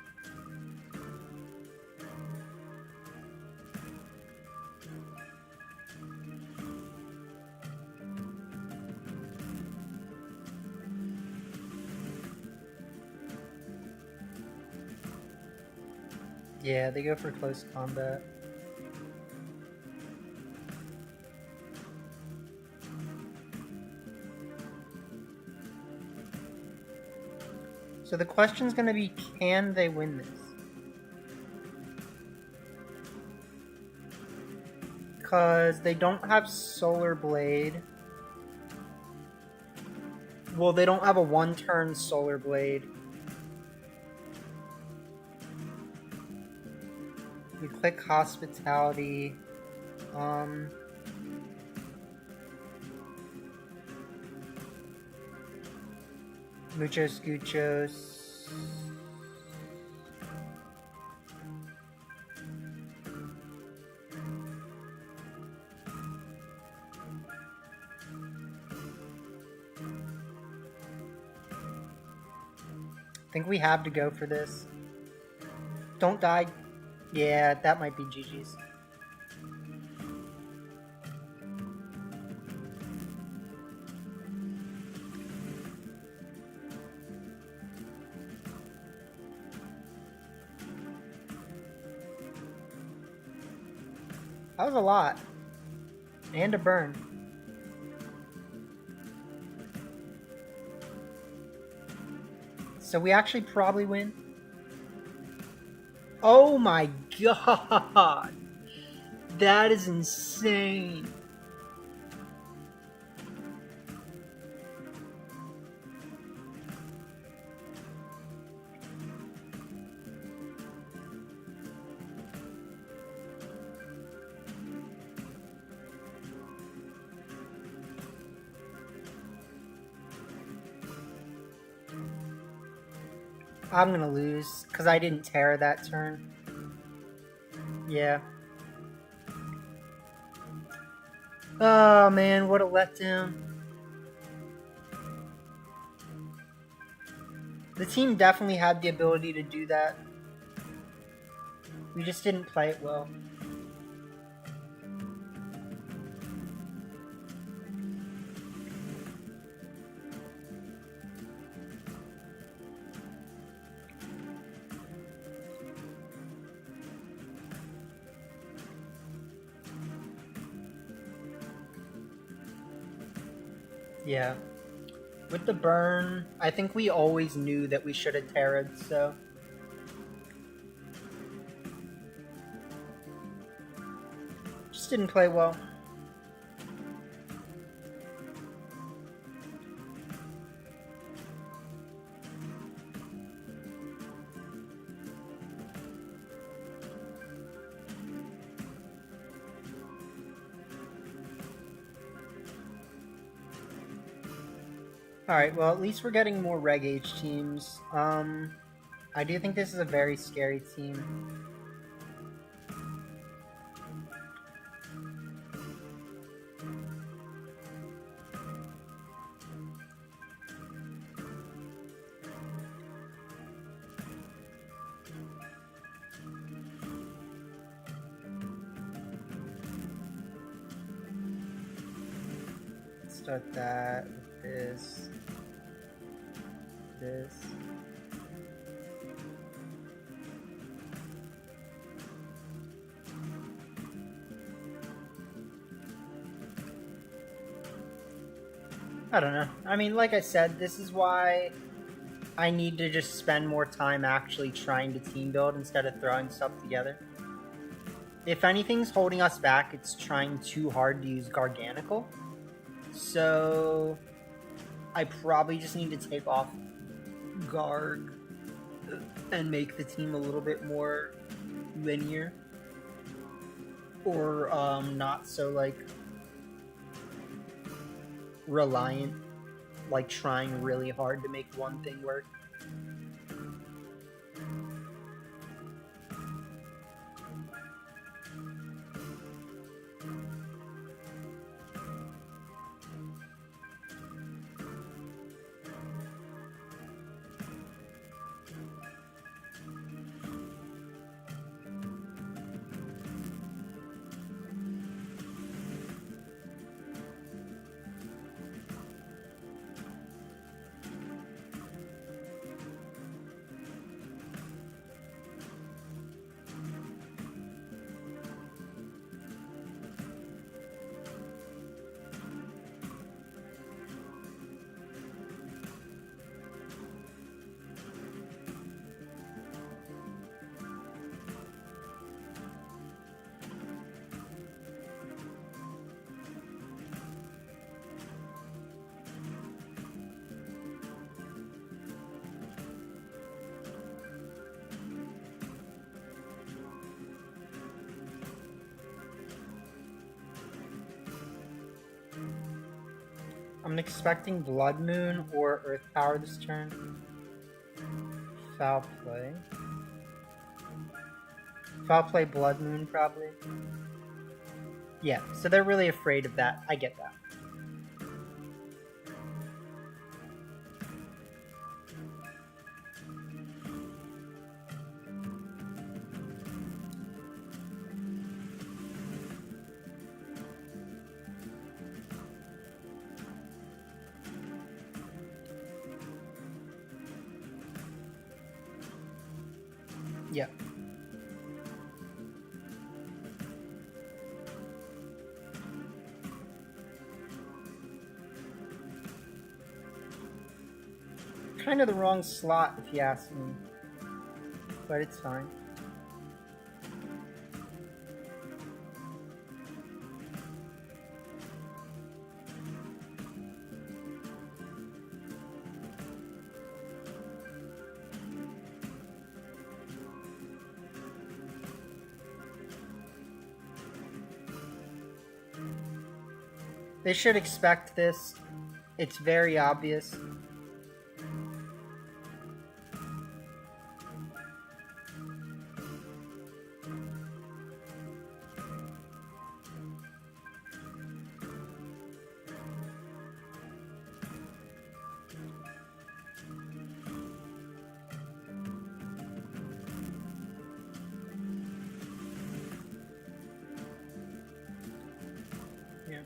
S1: Yeah, they go for close combat. So the question's going to be, can they win this? Because they don't have Solar Blade. Well, they don't have a one-turn Solar Blade. We click hospitality. Muchos Guchos. I think we have to go for this. Don't die. Yeah, that might be GG's. That was a lot. And a burn. So we actually probably win. Oh my god! That is insane. I'm gonna lose, because I didn't tear that turn. Yeah. Oh man, what a letdown. The team definitely had the ability to do that. We just didn't play it well. Yeah. With the burn, I think we always knew that we should have terra'd, so... Just didn't play well. Alright, well, at least we're getting more Reg Age teams. I do think this is a very scary team. Start that with this. This. I don't know. I mean, like I said, this is why I need to just spend more time actually trying to team build instead of throwing stuff together. If anything's holding us back, it's trying too hard to use Garganical. So I probably just need to take off Garg and make the team a little bit more linear. Or not so like reliant, like trying really hard to make one thing work. I'm expecting Blood Moon or Earth Power this turn. Foul play. Foul play Blood Moon, probably. Yeah, so they're really afraid of that. I get that. Yeah. Kind of the wrong slot, if you ask me. But it's fine. They should expect this. It's very obvious. Yeah.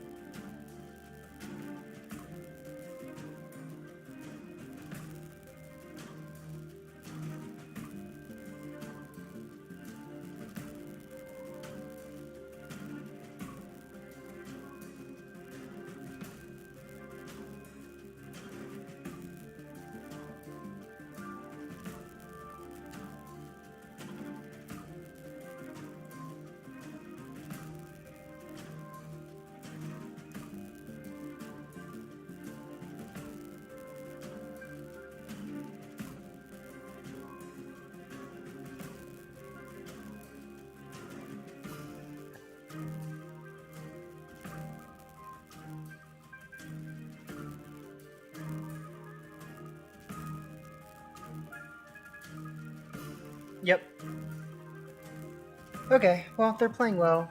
S1: Yep. Okay, well, they're playing well.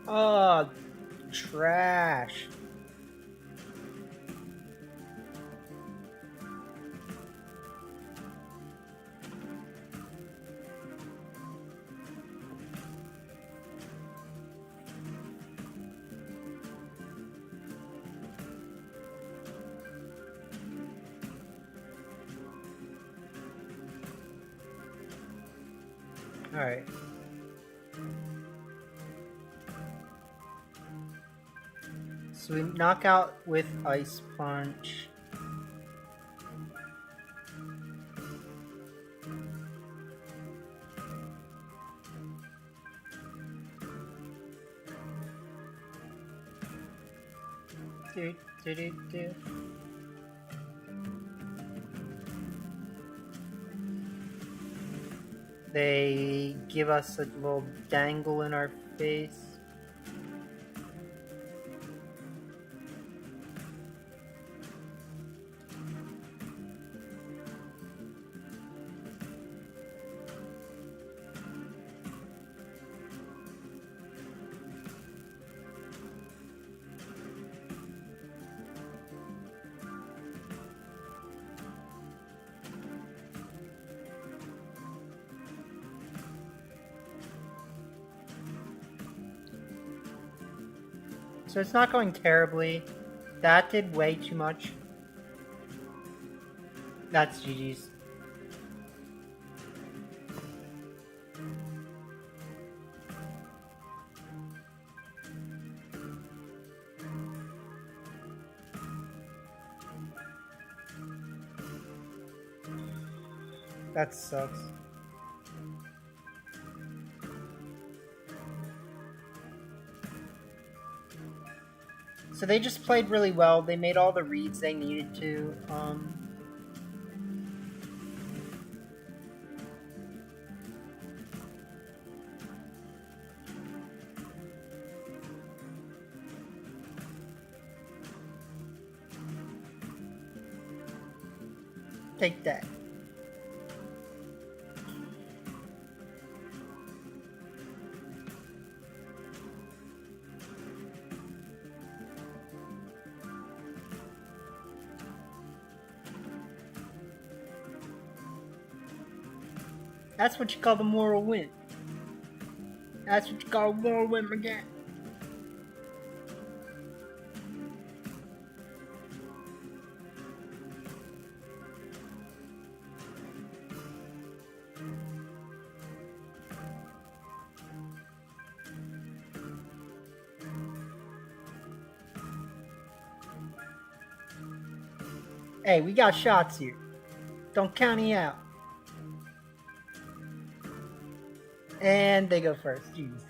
S1: Oh, trash. Alright. So we knock out with Ice Punch. Do, do, do, do. They give us a little dangle in our face. So it's not going terribly. That did way too much. That's GG's. That sucks. So they just played really well. They made all the reads they needed to. Take that. That's what you call the moral win. That's what you call a moral win again. Hey, we got shots here. Don't count me out. And they go first. Jeez.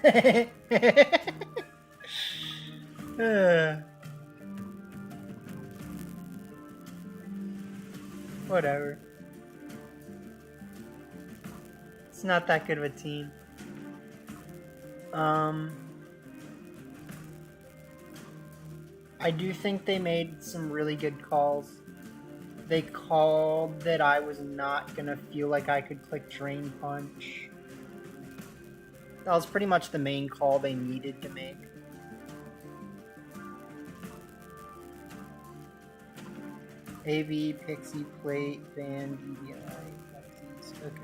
S1: Whatever. It's not that good of a team. I do think they made some really good calls. They called that I was not gonna feel like I could click Drain Punch. That was pretty much the main call they needed to make. AV, Pixie, Plate, Band, EDI, lefties. Okay.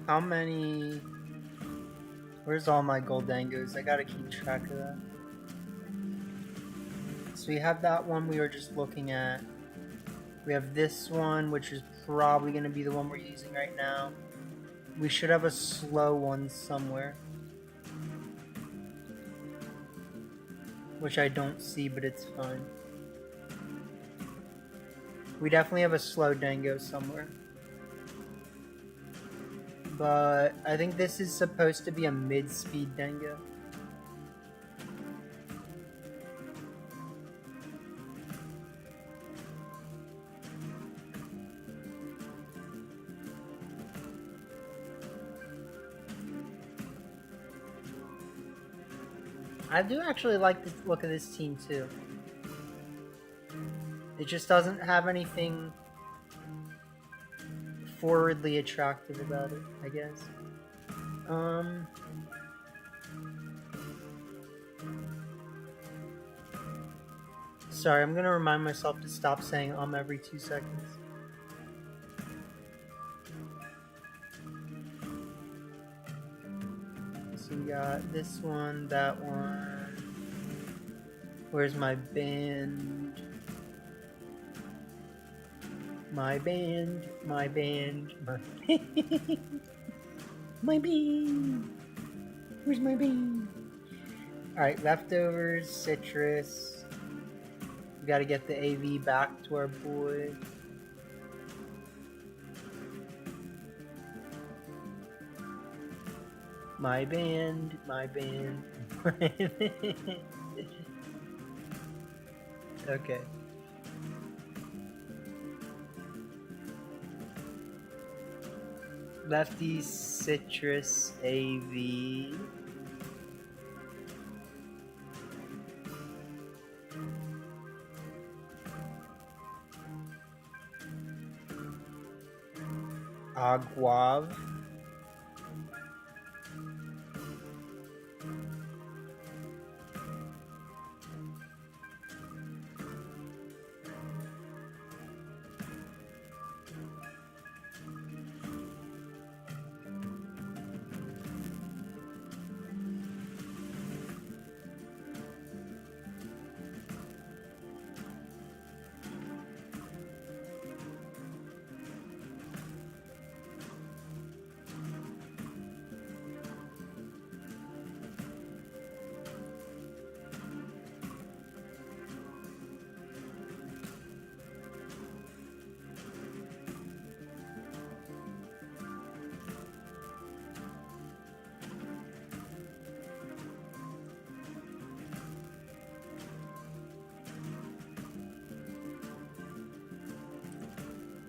S1: How many... Where's all my Goldangos? I gotta keep track of that. So we have that one we were just looking at. We have this one, which is probably going to be the one we're using right now. We should have a slow one somewhere. Which I don't see, but it's fine. We definitely have a slow Dango somewhere. But I think this is supposed to be a mid-speed Dango. I do actually like the look of this team too. It just doesn't have anything forwardly attractive about it, I guess. Sorry, I'm gonna remind myself to stop saying every 2 seconds. So we got this one, that one. Where's my band? My band, my band, my my band. Where's my band? Alright, leftovers, citrus. We gotta get the AV back to our boy. My band, my band, my band. Okay. Lefty, citrus, AV. Aguave.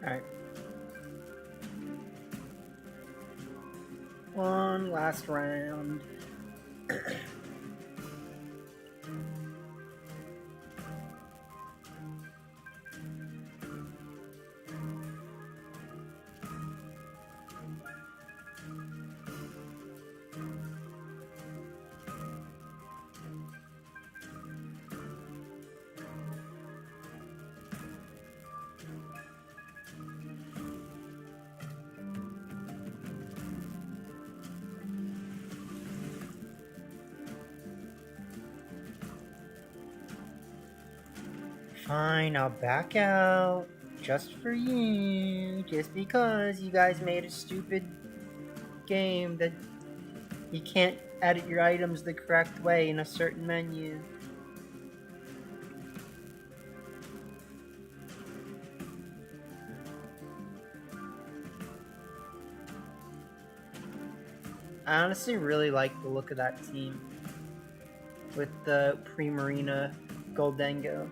S1: Alright. One last round. Fine, I'll back out. Just for you. Just because you guys made a stupid game that you can't edit your items the correct way in a certain menu. I honestly really like the look of that team with the Primarina Goldengo.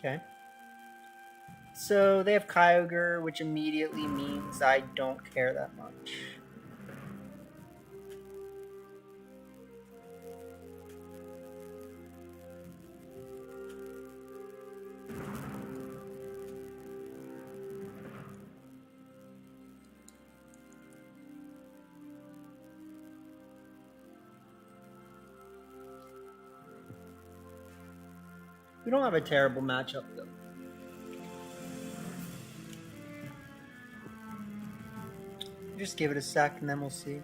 S1: Okay. So they have Kyogre, which immediately means I don't care that much. We don't have a terrible matchup, though. Just give it a sec, and then we'll see.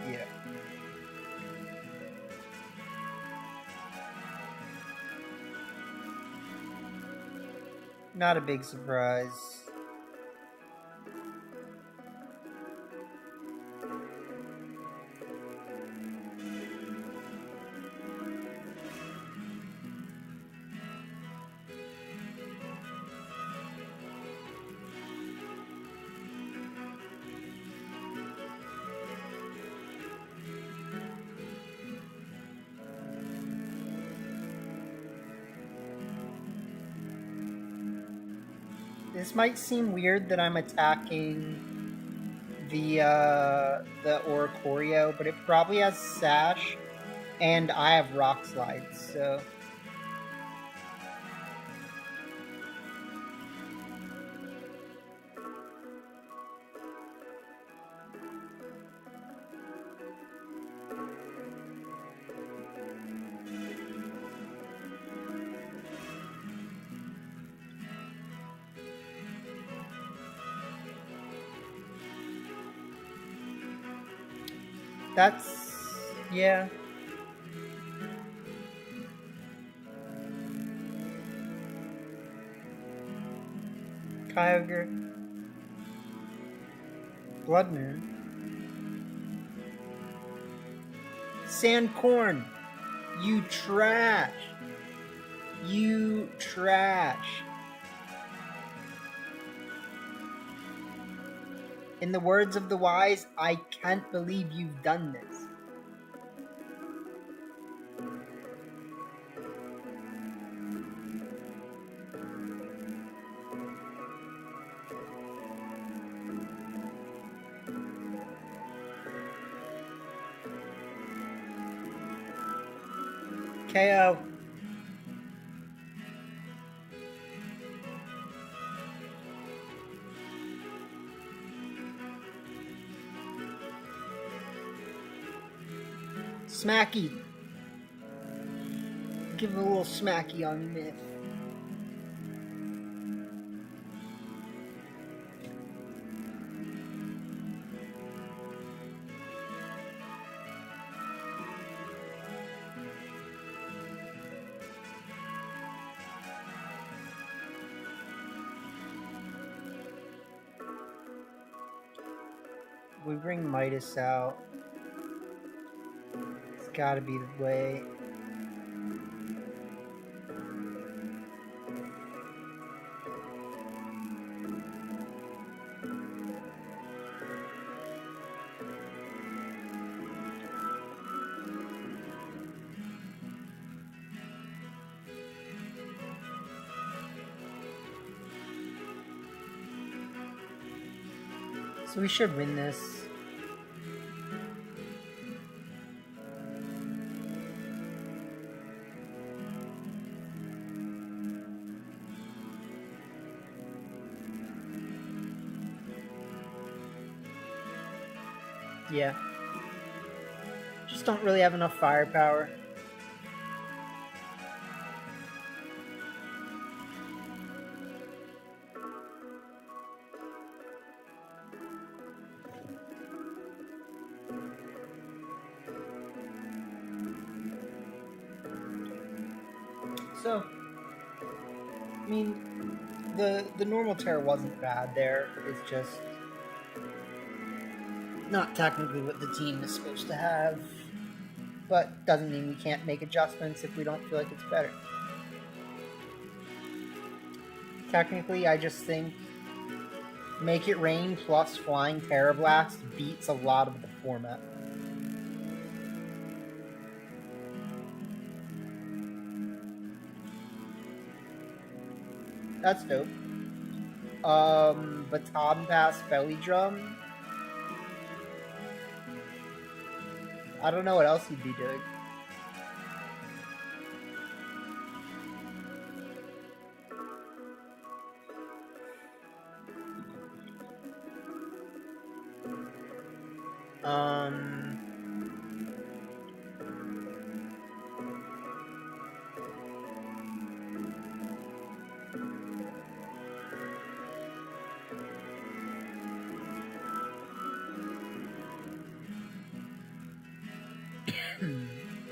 S1: Yeah. Not a big surprise. This might seem weird that I'm attacking the Oricorio, but it probably has Sash, and I have Rock Slide, so... That's... yeah. Kyogre. Blood Moon. Sandcorn! You trash! You trash! In the words of the wise, I can't believe you've done this. KO. Smacky. Give him a little smacky on the myth. We bring Midas out. It's gotta be the way. So we should win this. Yeah. Just don't really have enough firepower. So, I mean, the normal tear wasn't bad there. It's just not technically what the team is supposed to have. But doesn't mean we can't make adjustments if we don't feel like it's better. Technically, I just think Make It Rain plus Flying Terror Blast beats a lot of the format. That's dope. Baton Pass Belly Drum. I don't know what else he'd be doing.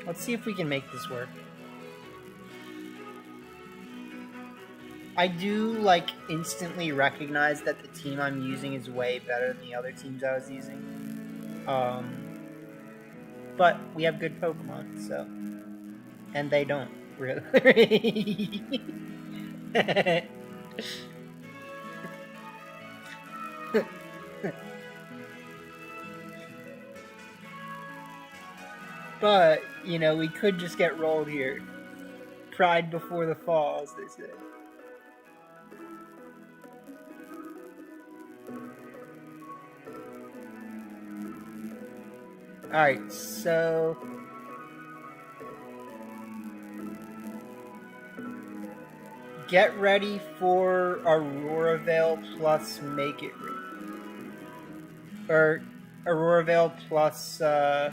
S1: Let's see if we can make this work. I do, like, instantly recognize that the team I'm using is way better than the other teams I was using. But we have good Pokemon, so... And they don't, really. But, you know, we could just get rolled here. Pride before the fall, as they say. Alright, so... Get ready for Aurora Veil plus Make It Rain. Or Aurora Veil plus, yeah.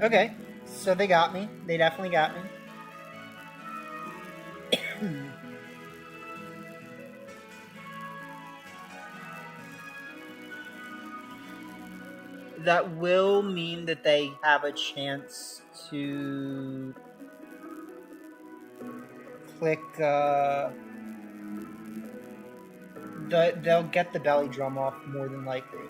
S1: Okay, so they got me. They definitely got me. That will mean that they have a chance to click, they'll get the belly drum off more than likely.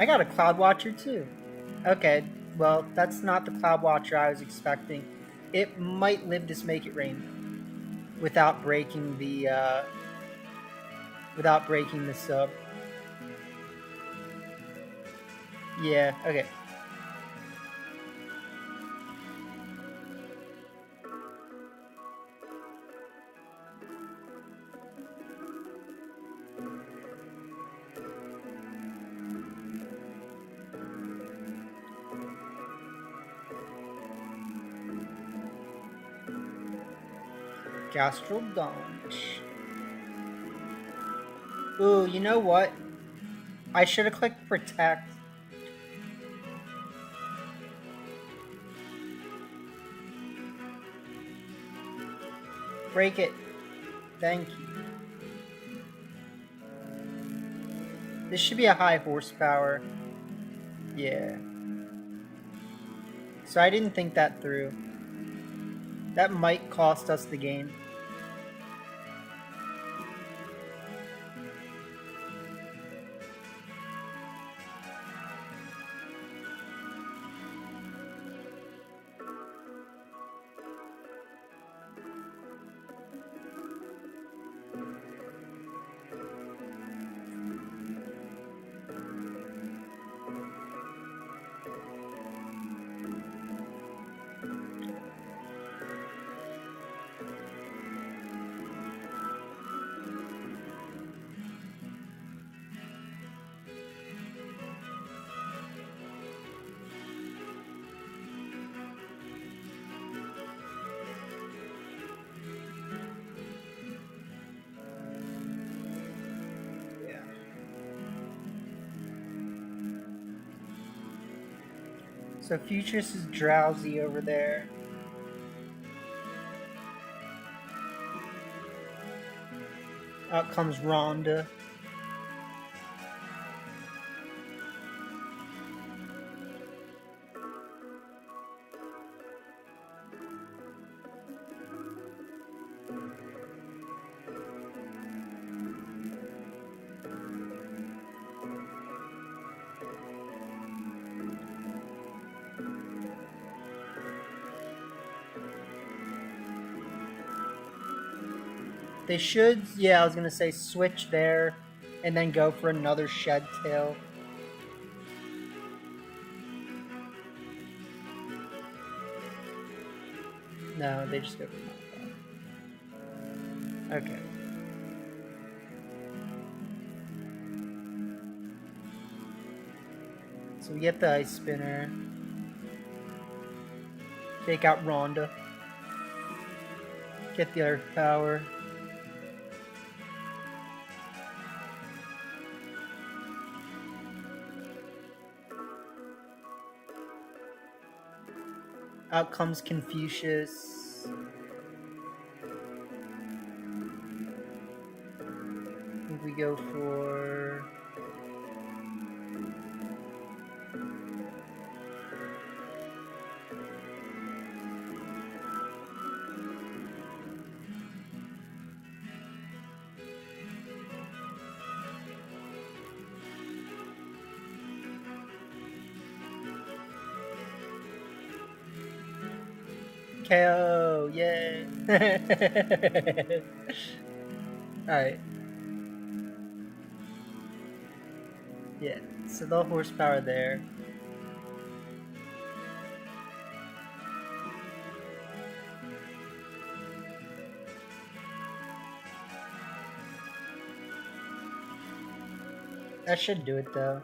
S1: I got a Cloud Watcher too. Okay, well, that's not the Cloud Watcher I was expecting. It might live to make it rain though, without breaking the sub. Yeah, okay. Gastrodonch. Ooh, you know what? I should have clicked protect. Break it. Thank you. This should be a high horsepower. Yeah. So I didn't think that through. That might cost us the game. So Futurist is drowsy over there. Out comes Rhonda. They should, yeah, I was gonna say switch there and then go for another shed tail. No, they just go for knockoff. Okay. So we get the ice spinner. Take out Rhonda. Get the earth power. Out comes Confucius. I think we go for... KO, yay! Alright. Yeah, so the horsepower there. That should do it though.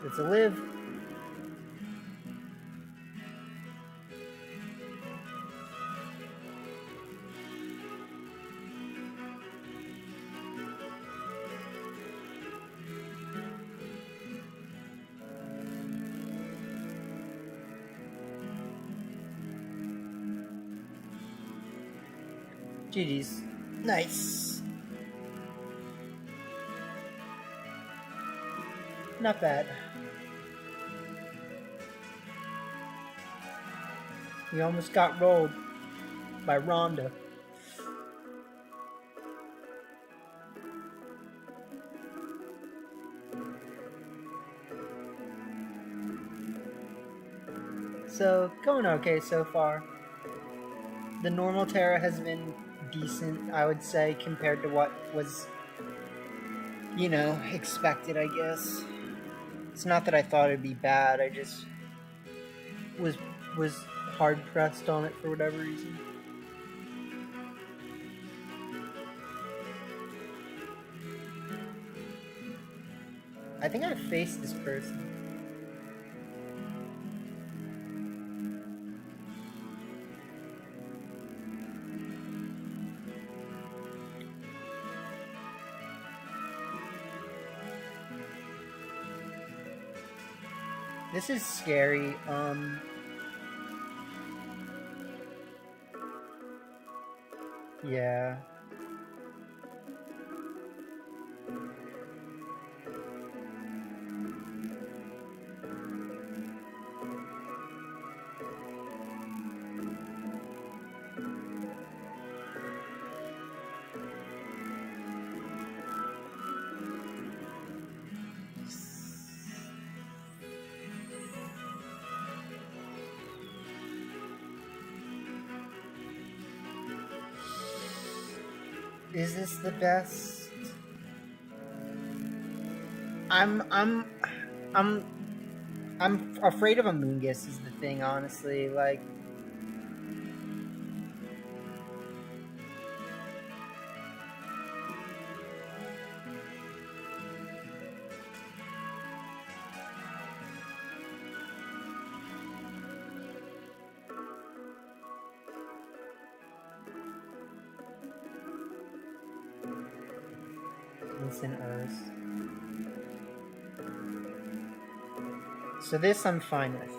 S1: It's a live. GG's. Nice. Not bad. We almost got rolled by Rhonda. So, going okay so far. The normal Terra has been decent, I would say, compared to what was, expected, I guess. It's not that I thought it'd be bad, I just was hard pressed on it for whatever reason. I think I faced this person. This is scary. Yeah. Is this the best? I'm afraid of a Moongus is the thing, honestly. Like, instant O's. So this I'm fine with.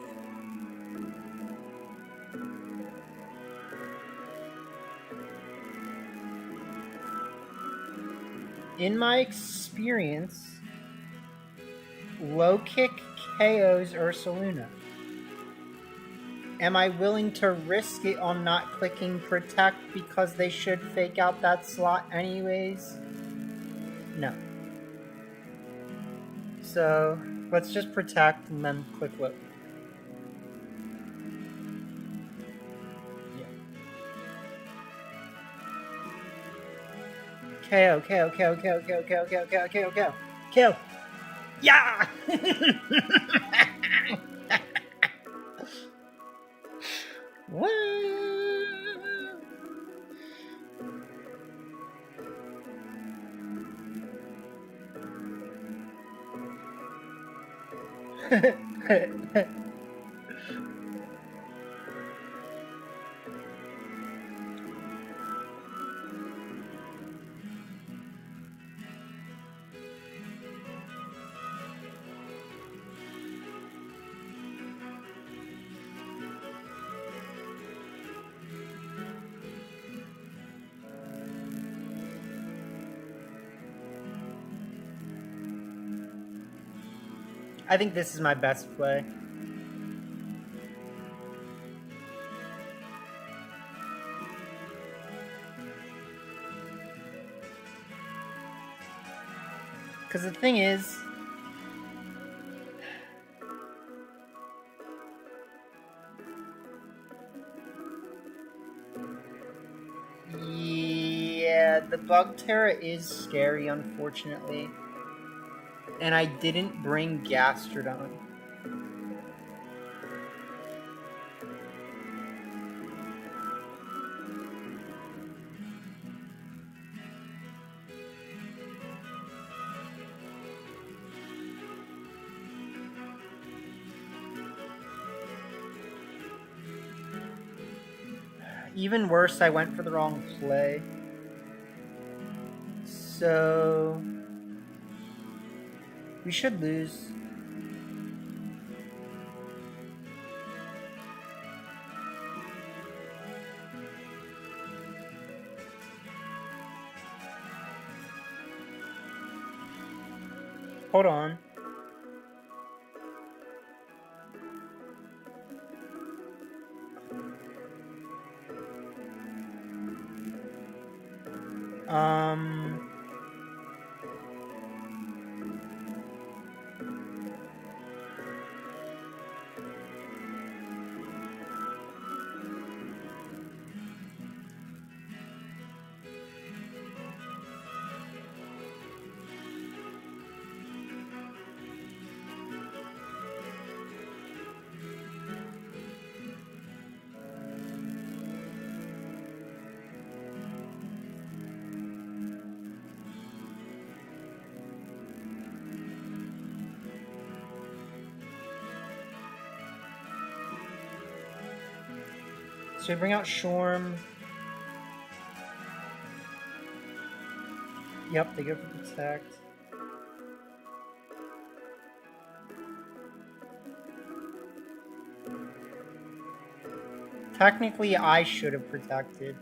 S1: In my experience, low kick KOs Ursaluna. Am I willing to risk it on not clicking protect because they should fake out that slot anyways? No. So let's just protect and then click load. KO, KO, KO, KO, KO, KO, KO, KO, KO, KO, KO. Yeah! I think this is my best play. Because the thing is, yeah, the Bug Terra is scary, unfortunately. And I didn't bring Gastrodon. Even worse, I went for the wrong play. So we should lose. Hold on. So we bring out Shorm. Yep, they go for protect. Technically, I should have protected.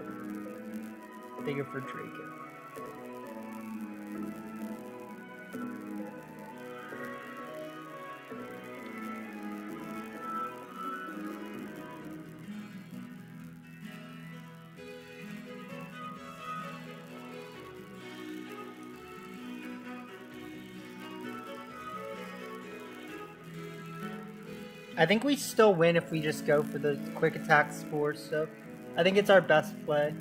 S1: They go for Draco. I think we still win if we just go for the quick attack spore stuff. I think it's our best play.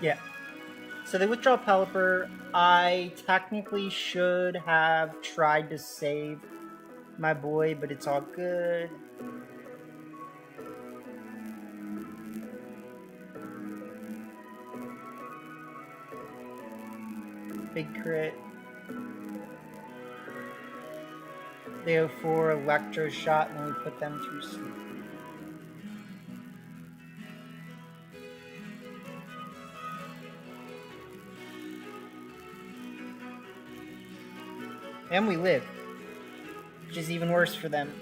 S1: Yeah. So they withdraw Pelipper. I technically should have tried to save my boy, but it's all good. Big crit. They go for Electro Shot, and then we put them to sleep. And we live, which is even worse for them.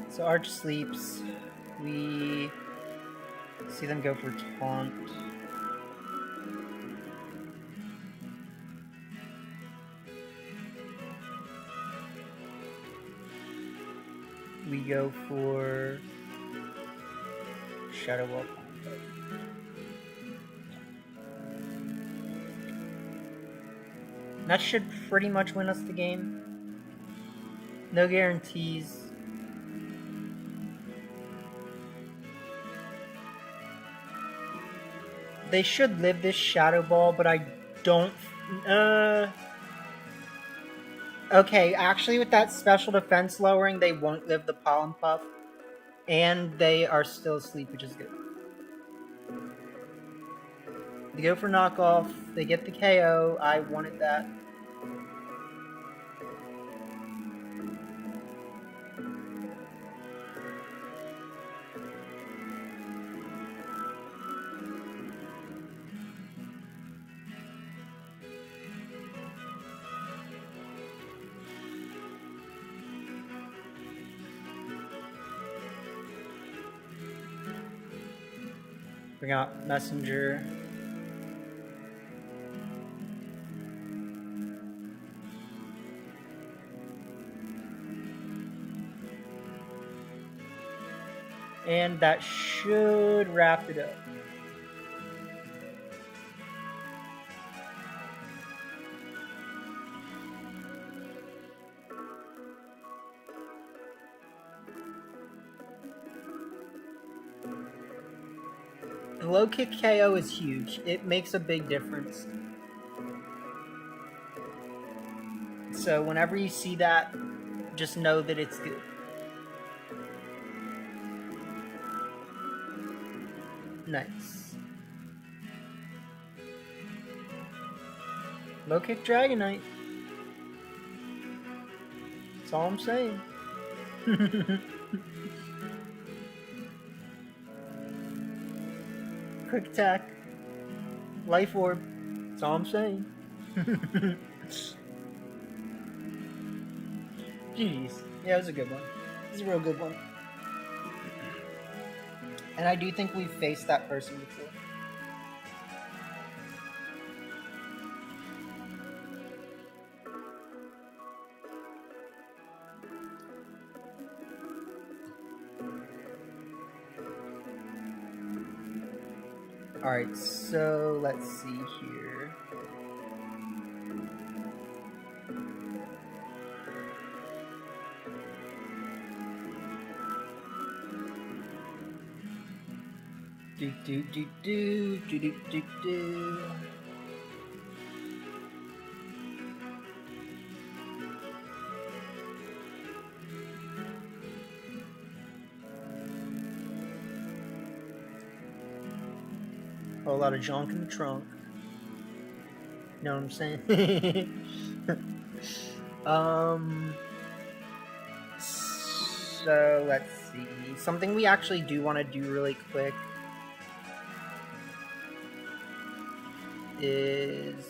S1: So Arch sleeps. We see them go for Taunt. We go for Shadow Wall. That should pretty much win us the game. No guarantees. They should live this Shadow Ball, but I don't... Okay, actually with that special defense lowering, they won't live the Pollen Puff. And they are still asleep, which is good. They go for knockoff. They get the KO. I wanted that. Bring out Messenger. And that should wrap it up. The low kick KO is huge. It makes a big difference. So whenever you see that, just know that it's good. Nice. Low kick Dragonite. That's all I'm saying. Quick attack. Life orb. That's all I'm saying. GG's. Yeah, it was a good one. It was a real good one. And I do think we've faced that person before. Alright, so let's see here. Do do do do do do do do. A lot of junk in the trunk. You know what I'm saying? So let's see. Something we actually do want to do really quick is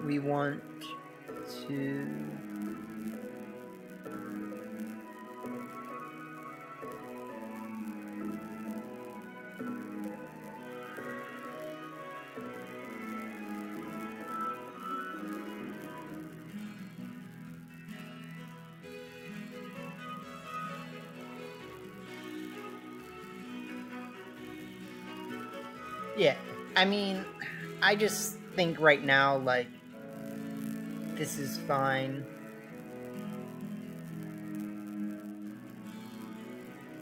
S1: we want to yeah, I mean, I just think right now, like, this is fine.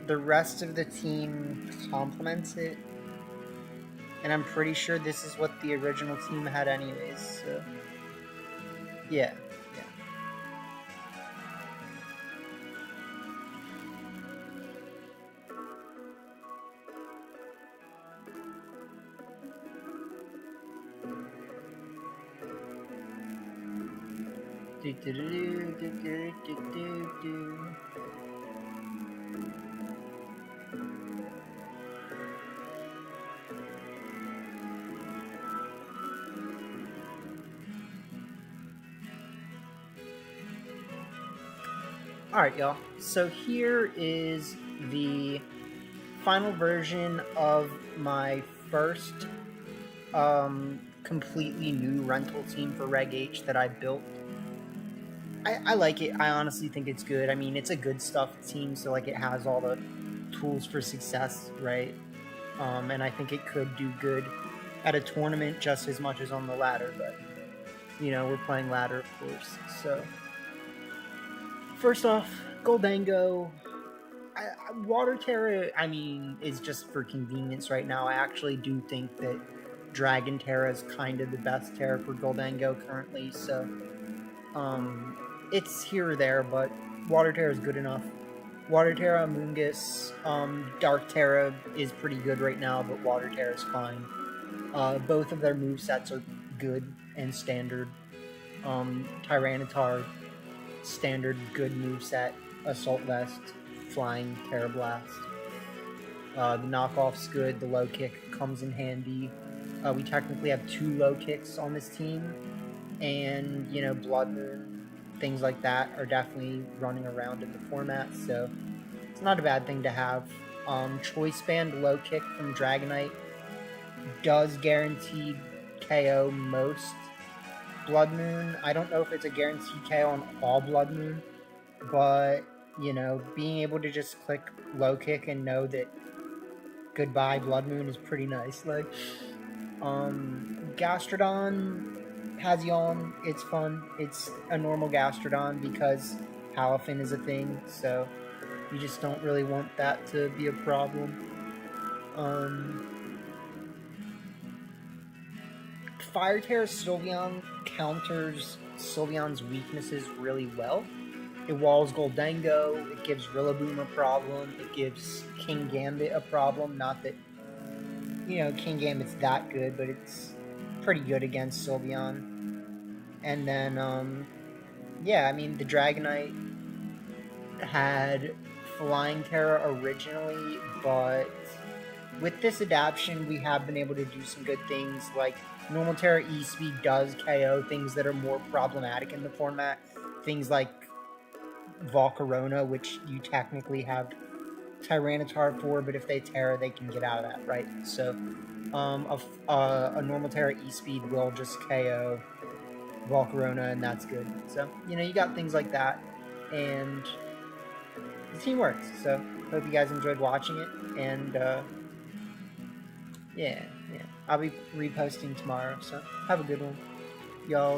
S1: The rest of the team complements it. And I'm pretty sure this is what the original team had anyways, so... Yeah, yeah. Do do do do do do do do. Alright, y'all. So here is the final version of my first completely new rental team for Reg H that I built. I like it. I honestly think it's good. I mean, it's a good stuff team, so like it has all the tools for success, right? And I think it could do good at a tournament just as much as on the ladder, but you know, we're playing ladder, of course. So first off, Goldango. Water Terra, I mean, is just for convenience right now. I actually do think that Dragon Terra is kind of the best Terra for Goldango currently, so it's here or there, but Water Terra is good enough. Water Terra, Moongus, Dark Terra is pretty good right now, but Water Terra is fine. Both of their movesets are good and standard. Tyranitar, standard good moveset. Assault Vest, Flying, Terra Blast. The knockoff's good, the low kick comes in handy. We technically have 2 low kicks on this team, and, you know, Blood Moon, things like that are definitely running around in the format, so it's not a bad thing to have. Choice Band low kick from Dragonite does guaranteed KO most Blood Moon. I don't know if it's a guaranteed KO on all Blood Moon, but, you know, being able to just click low kick and know that goodbye Blood Moon is pretty nice. Like, Gastrodon has Yawn. It's fun. It's a normal Gastrodon because Halifin is a thing, so you just don't really want that to be a problem. Fire Terra Sylveon counters Sylveon's weaknesses really well. it walls Goldengo, it gives Rillaboom a problem, it gives King Gambit a problem. Not that, King Gambit's that good, but it's pretty good against Sylveon. And then, yeah, I mean, the Dragonite had Flying Terra originally, but with this adaptation, we have been able to do some good things, like Normal Terra E-Speed does KO things that are more problematic in the format. Things like Volcarona, which you technically have Tyranitar for, but if they Terra, they can get out of that, right? So, a Normal Terra E-Speed will just KO Volcarona, and that's good. So, you got things like that, and the team works. So, hope you guys enjoyed watching it, and, yeah, I'll be reposting tomorrow, so have a good one. Y'all